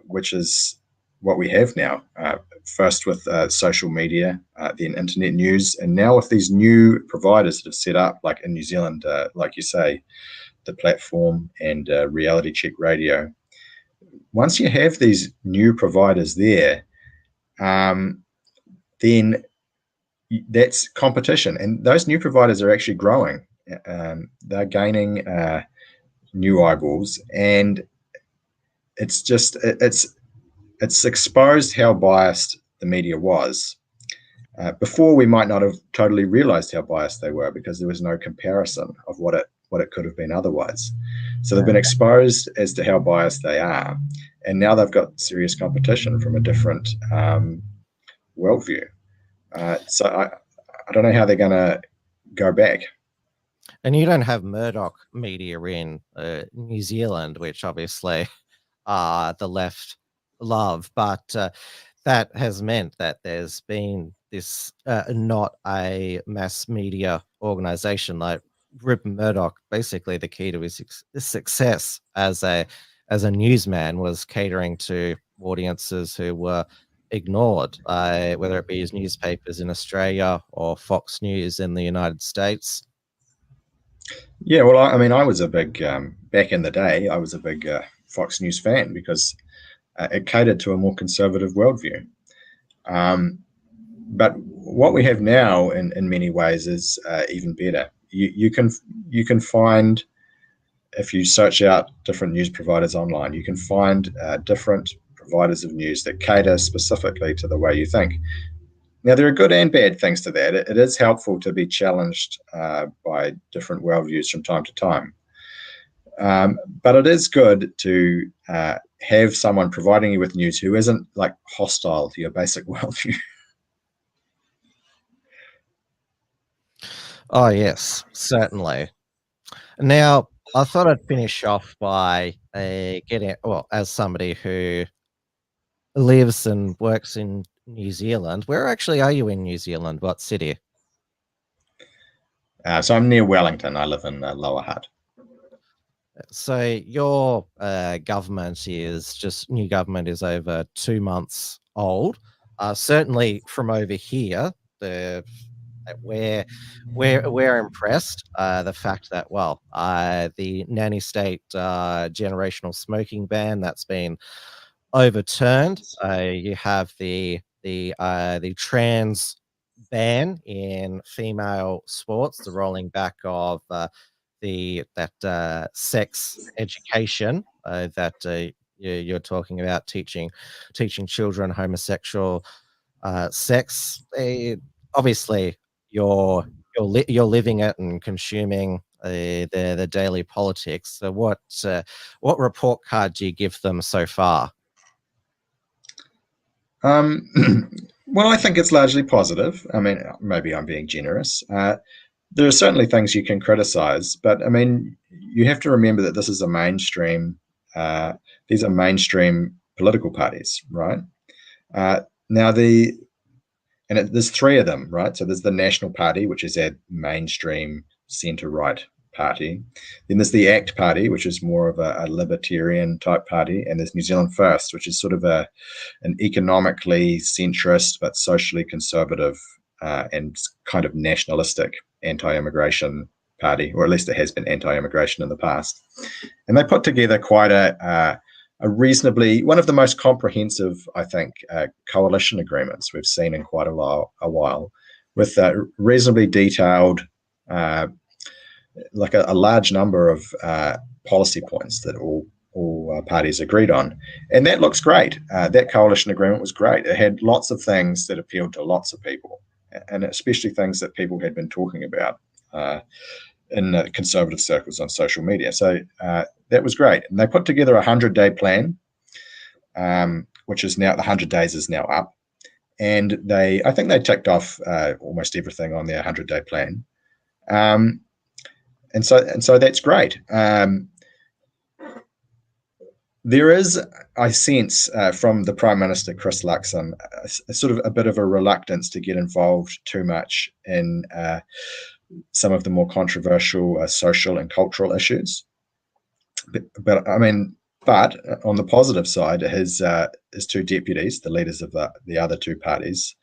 which is what we have now, first with social media, then internet news, and now with these new providers that have set up, like in New Zealand, like you say, the platform and Reality Check Radio. Once you have these new providers there, then that's competition, and those new providers are actually growing. They're gaining new eyeballs, and it's it's exposed how biased the media was. Before, we might not have totally realized how biased they were because there was no comparison of what it could have been otherwise. So they've been exposed as to how biased they are, and now they've got serious competition from a different worldview. So I don't know how they're going to go back. And you don't have Murdoch media in New Zealand, which obviously the left love, but that has meant that there's been this not a mass media organization. Like Rupert Murdoch, basically the key to his success as a newsman was catering to audiences who were ignored, whether it be his newspapers in Australia or Fox News in the United States. Yeah, well, I mean, I was a big, back in the day, I was a big Fox News fan because it catered to a more conservative worldview. But what we have now, in many ways, is even better. You can find, if you search out different news providers online, you can find different providers of news that cater specifically to the way you think. Now, there are good and bad things to that. It is helpful to be challenged by different worldviews from time to time. But it is good to have someone providing you with news who isn't like hostile to your basic worldview. Oh, yes, certainly. Now, I thought I'd finish off by as somebody who lives and works in New Zealand. Where actually are you in New Zealand? What city? So I'm near Wellington. I live in Lower Hutt. So your government new government is over 2 months old. Certainly from over here, we're impressed. The fact that the nanny state generational smoking ban that's been overturned. You have the trans ban in female sports, the rolling back of sex education that you're talking about, teaching children homosexual sex. Obviously, you're living it and consuming the daily politics. So what report card do you give them so far? Well, I think it's largely positive. I mean, maybe I'm being generous. There are certainly things you can criticize, but I mean, you have to remember that this is a mainstream. These are mainstream political parties, right? Now there's three of them, right? So there's the National Party, which is a mainstream centre-right party. Then there's the ACT Party, which is more of a libertarian type party, and there's New Zealand First, which is sort of an economically centrist but socially conservative and kind of nationalistic anti-immigration party, or at least it has been anti-immigration in the past. And they put together quite a reasonably, one of the most comprehensive, I think, coalition agreements we've seen in quite a while, with reasonably detailed, like a large number of policy points that all parties agreed on. And that looks great. That coalition agreement was great. It had lots of things that appealed to lots of people, and especially things that people had been talking about in conservative circles on social media. So that was great. And they put together a 100-day plan, which is now, the 100 days is now up. And I think they ticked off almost everything on their 100-day plan. And so that's great. There is, I sense, from the Prime Minister, Chris Luxon, a sort of a bit of a reluctance to get involved too much in some of the more controversial social and cultural issues. But on the positive side, his two deputies, the leaders of the other two parties,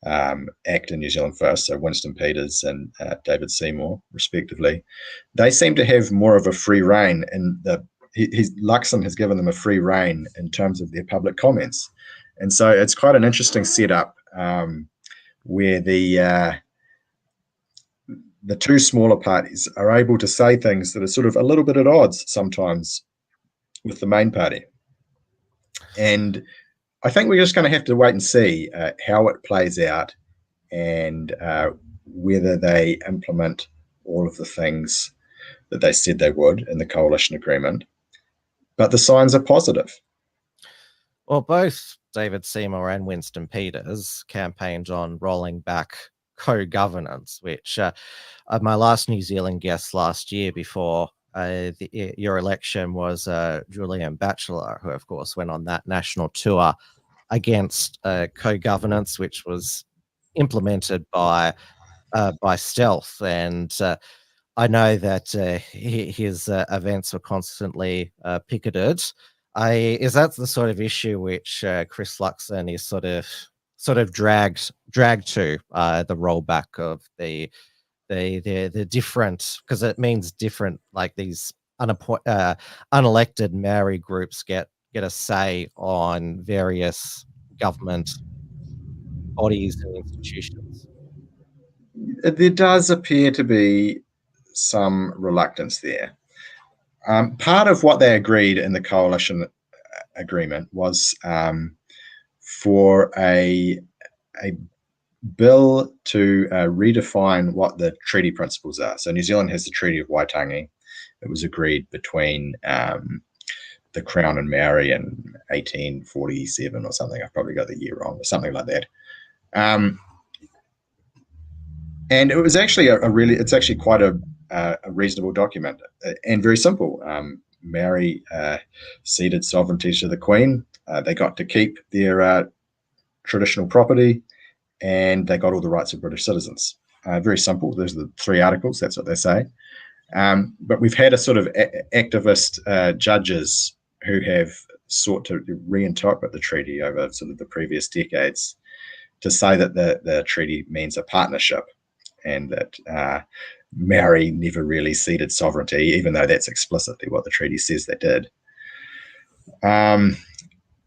ACT and New Zealand First, so Winston Peters and David Seymour, respectively, they seem to have more of a free rein in Luxon has given them a free rein in terms of their public comments. And so it's quite an interesting setup where the two smaller parties are able to say things that are sort of a little bit at odds sometimes with the main party. And I think we're just going to have to wait and see how it plays out, and whether they implement all of the things that they said they would in the coalition agreement. But the signs are positive. Well, both David Seymour and Winston Peters campaigned on rolling back co-governance, which my last New Zealand guest last year before your election was Julian Batchelor, who of course went on that national tour against co-governance, which was implemented by stealth. And I know that his events were constantly picketed. Is that the sort of issue which Chris Luxon is sort of dragged to the rollback of the different, because it means different, like these unelected Maori groups get a say on various government bodies and institutions? There does appear to be some reluctance there. Part of what they agreed in the coalition agreement was for a bill to redefine what the treaty principles are. So New Zealand has the Treaty of Waitangi. It was agreed between the Crown and Maori in 1847 or something. I've probably got the year wrong, or something like that. And it was actually it's actually quite a reasonable document and very simple. Maori ceded sovereignty to the Queen. They got to keep their traditional property, and they got all the rights of British citizens. Very simple. Those are the 3 articles. That's what they say. But we've had a sort of activist judges who have sought to reinterpret the treaty over sort of the previous decades to say that the treaty means a partnership, and that Maori never really ceded sovereignty, even though that's explicitly what the treaty says they did.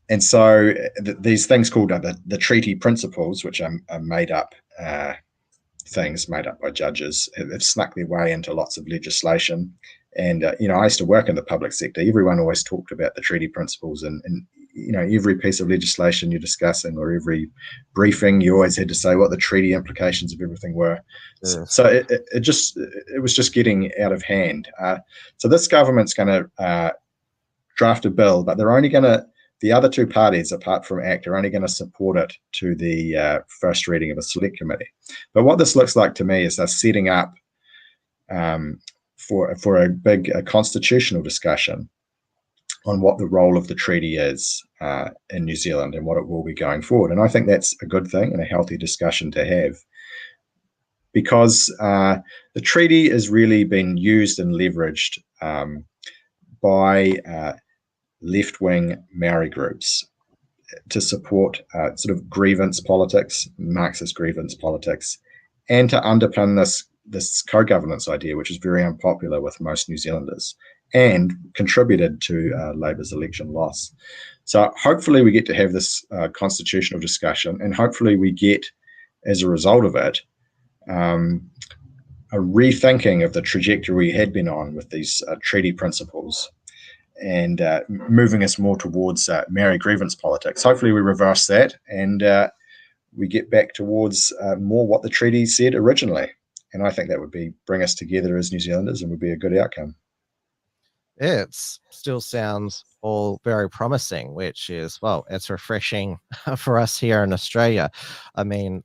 And so these things called the treaty principles, which are made up things made up by judges, have snuck their way into lots of legislation. And I used to work in the public sector. Everyone always talked about the treaty principles, and every piece of legislation you're discussing, or every briefing, you always had to say what the treaty implications of everything were. Yeah. So it was just getting out of hand. So this government's going to draft a bill, but they're only going to, the other 2 parties, apart from ACT, are only going to support it to the first reading of a select committee. But what this looks like to me is they're setting up for a big constitutional discussion on what the role of the treaty is in New Zealand and what it will be going forward. And I think that's a good thing and a healthy discussion to have, because the treaty has really been used and leveraged by left-wing Maori groups to support sort of grievance politics, Marxist grievance politics, and to underpin this co-governance idea, which is very unpopular with most New Zealanders and contributed to Labour's election loss. So hopefully we get to have this constitutional discussion, and hopefully we get, as a result of it, a rethinking of the trajectory we had been on with these treaty principles, and moving us more towards Maori grievance politics. Hopefully we reverse that, and we get back towards more what the treaty said originally. And I think that would bring us together as New Zealanders, and would be a good outcome. Yeah, it still sounds all very promising, which is, well, it's refreshing for us here in Australia. I mean,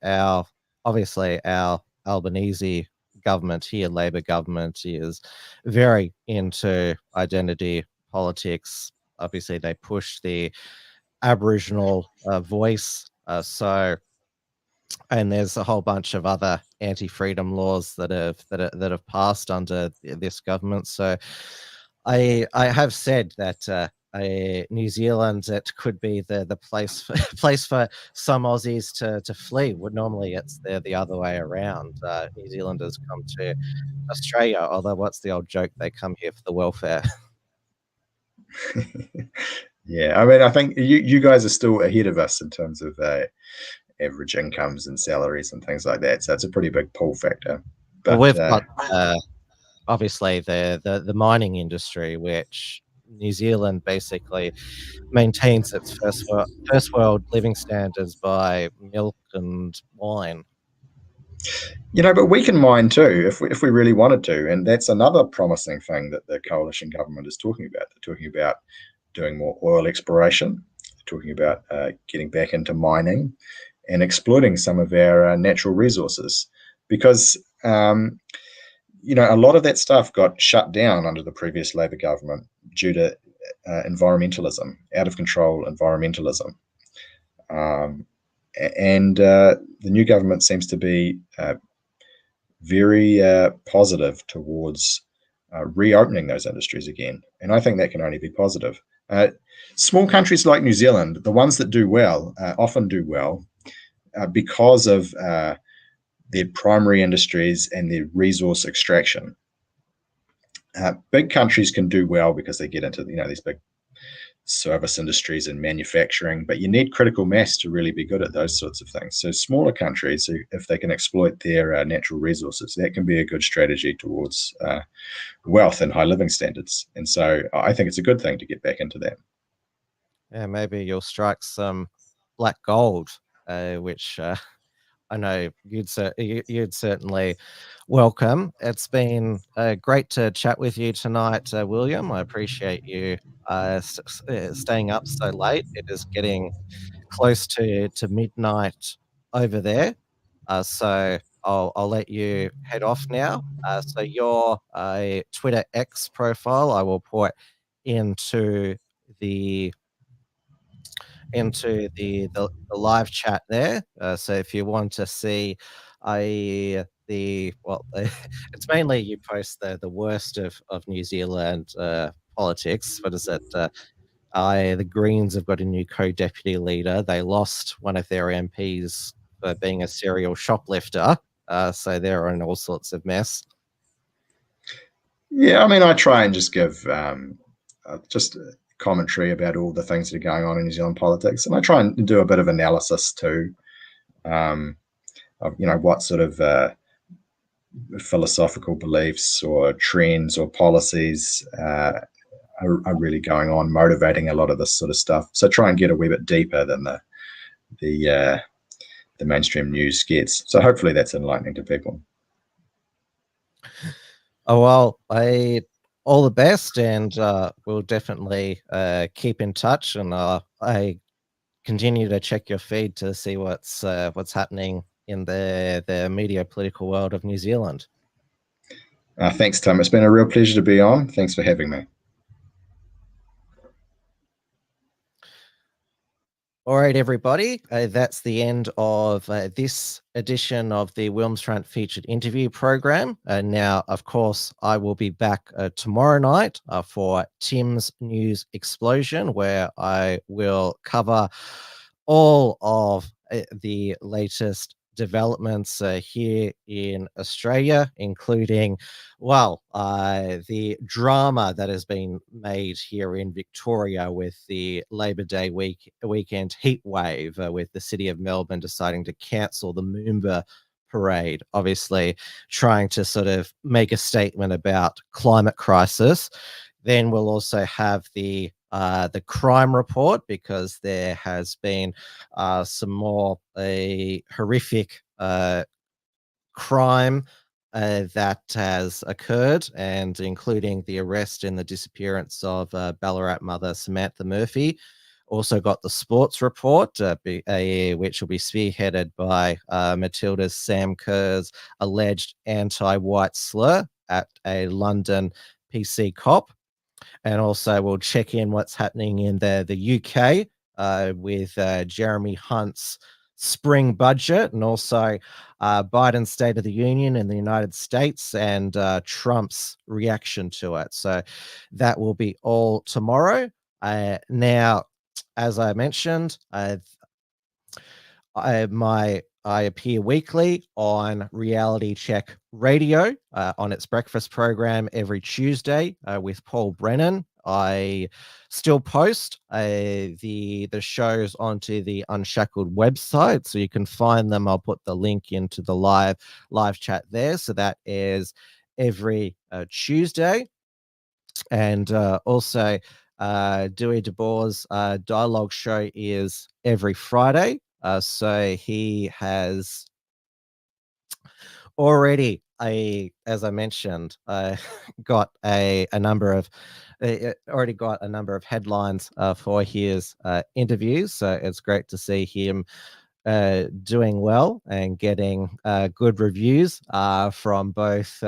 obviously our Albanese government here, Labor government, is very into identity politics. Obviously, they push the Aboriginal voice. And there's a whole bunch of other anti-freedom laws that have passed under this government. So I have said that New Zealand, it could be the place for some Aussies to flee. Normally it's the other way around. New Zealanders come to Australia, although what's the old joke? They come here for the welfare. Yeah, I mean, I think you guys are still ahead of us in terms of average incomes and salaries and things like that. So it's a pretty big pull factor. But we've got obviously the mining industry, which New Zealand basically maintains its first world living standards by milk and wine. But we can mine too if we really wanted to, and that's another promising thing that the coalition government is talking about. They're talking about doing more oil exploration. They're talking about getting back into mining and exploiting some of our natural resources, because a lot of that stuff got shut down under the previous Labor government due to environmentalism, out of control environmentalism. And the new government seems to be very positive towards reopening those industries again. And I think that can only be positive. Small countries like New Zealand, the ones that do well, often do well because of their primary industries and their resource extraction. Big countries can do well because they get into these big service industries and manufacturing, but you need critical mass to really be good at those sorts of things. So smaller countries, if they can exploit their natural resources, that can be a good strategy towards wealth and high living standards. And so I think it's a good thing to get back into that. Yeah, maybe you'll strike some black gold, which I know you'd certainly welcome. It's been great to chat with you tonight, William. I appreciate you staying up so late. It is getting close to midnight over there, so I'll let you head off now. So your Twitter X profile I will put into the live chat there. So if you want to see it's mainly you post the worst of New Zealand politics. What is it? The Greens have got a new co-deputy leader. They lost one of their MPs for being a serial shoplifter. So they're in all sorts of mess. Yeah, I mean, I try and just give just commentary about all the things that are going on in New Zealand politics, and I try and do a bit of analysis too, of what sort of philosophical beliefs or trends or policies are really going on, motivating a lot of this sort of stuff. So try and get a wee bit deeper than the mainstream news gets. So hopefully that's enlightening to people. Oh well, all the best, and we'll definitely keep in touch, and I continue to check your feed to see what's happening in the media political world of New Zealand. Thanks, Tim. It's been a real pleasure to be on. Thanks for having me. All right, everybody, that's the end of this edition of the WilmsFront featured interview program. Now, of course, I will be back tomorrow night for Tim's News Explosion, where I will cover all of the latest developments here in Australia, including, the drama that has been made here in Victoria with the Labor Day weekend heat wave, with the city of Melbourne deciding to cancel the Moomba parade, obviously trying to sort of make a statement about climate crisis. Then we'll also have the crime report, because there has been some more horrific crime that has occurred, and including the arrest and the disappearance of Ballarat mother Samantha Murphy. Also got the sports report, which will be spearheaded by Matilda's Sam Kerr's alleged anti-white slur at a London PC cop. And also we'll check in what's happening in the UK with Jeremy Hunt's spring budget, and also Biden's State of the Union in the United States, and Trump's reaction to it. So that will be all tomorrow. Now, as I mentioned, I appear weekly on Reality Check Radio on its breakfast program every Tuesday with Paul Brennan. I still post the shows onto the Unshackled website, so you can find them. I'll put the link into the live chat there. So that is every Tuesday. And also Dewey DeBoer's dialogue show is every Friday. So he has already, as I mentioned, got a number of already got a number of headlines for his interviews. So it's great to see him doing well and getting good reviews from both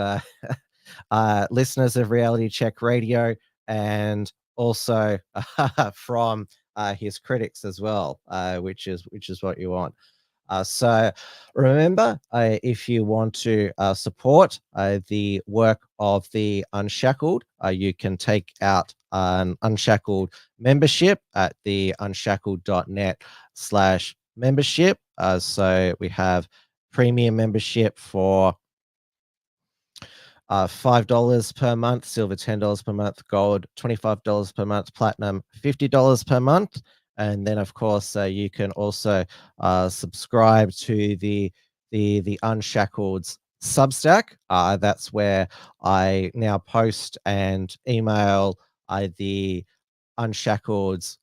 listeners of Reality Check Radio and also from his critics as well, which is what you want. So remember, if you want to support the work of the Unshackled, you can take out an Unshackled membership at the unshackled.net/membership. So we have premium membership for $5 per month, silver $10 per month, gold $25 per month, platinum $50 per month. And then, of course, you can also subscribe to the Unshackled's Substack. That's where I now post and email the Unshacked's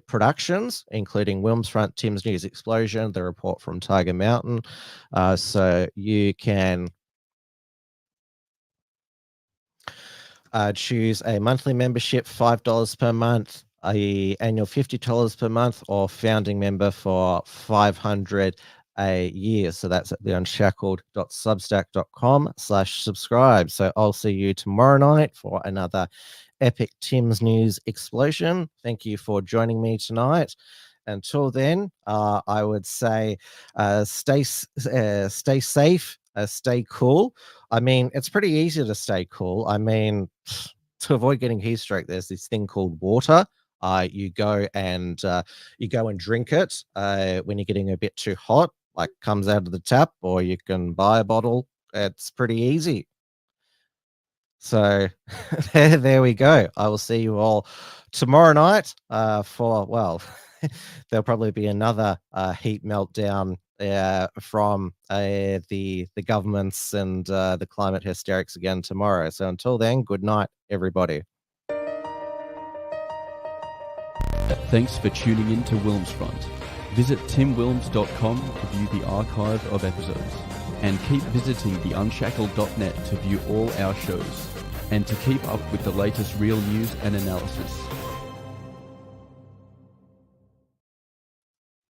productions, including WilmsFront, Tim's News Explosion, the report from Tiger Mountain. So you can choose a monthly membership, $5 per month, a annual $50 per month, or founding member for $500 a year. So that's at the unshackled.substack.com/subscribe. So I'll see you tomorrow night for another epic Tim's News explosion. Thank you for joining me tonight. Until then, I would say stay safe, stay cool. I mean, it's pretty easy to stay cool. I mean, to avoid getting heat stroke, there's this thing called water. You go and drink it when you're getting a bit too hot, like comes out of the tap, or you can buy a bottle. It's pretty easy. So there we go. I will see you all tomorrow night for, well, there'll probably be another heat meltdown from the governments and the climate hysterics again tomorrow. So until then, good night, everybody. Thanks for tuning in to WilmsFront. Visit timwilms.com to view the archive of episodes, and keep visiting the unshackled.net to view all our shows, and to keep up with the latest real news and analysis.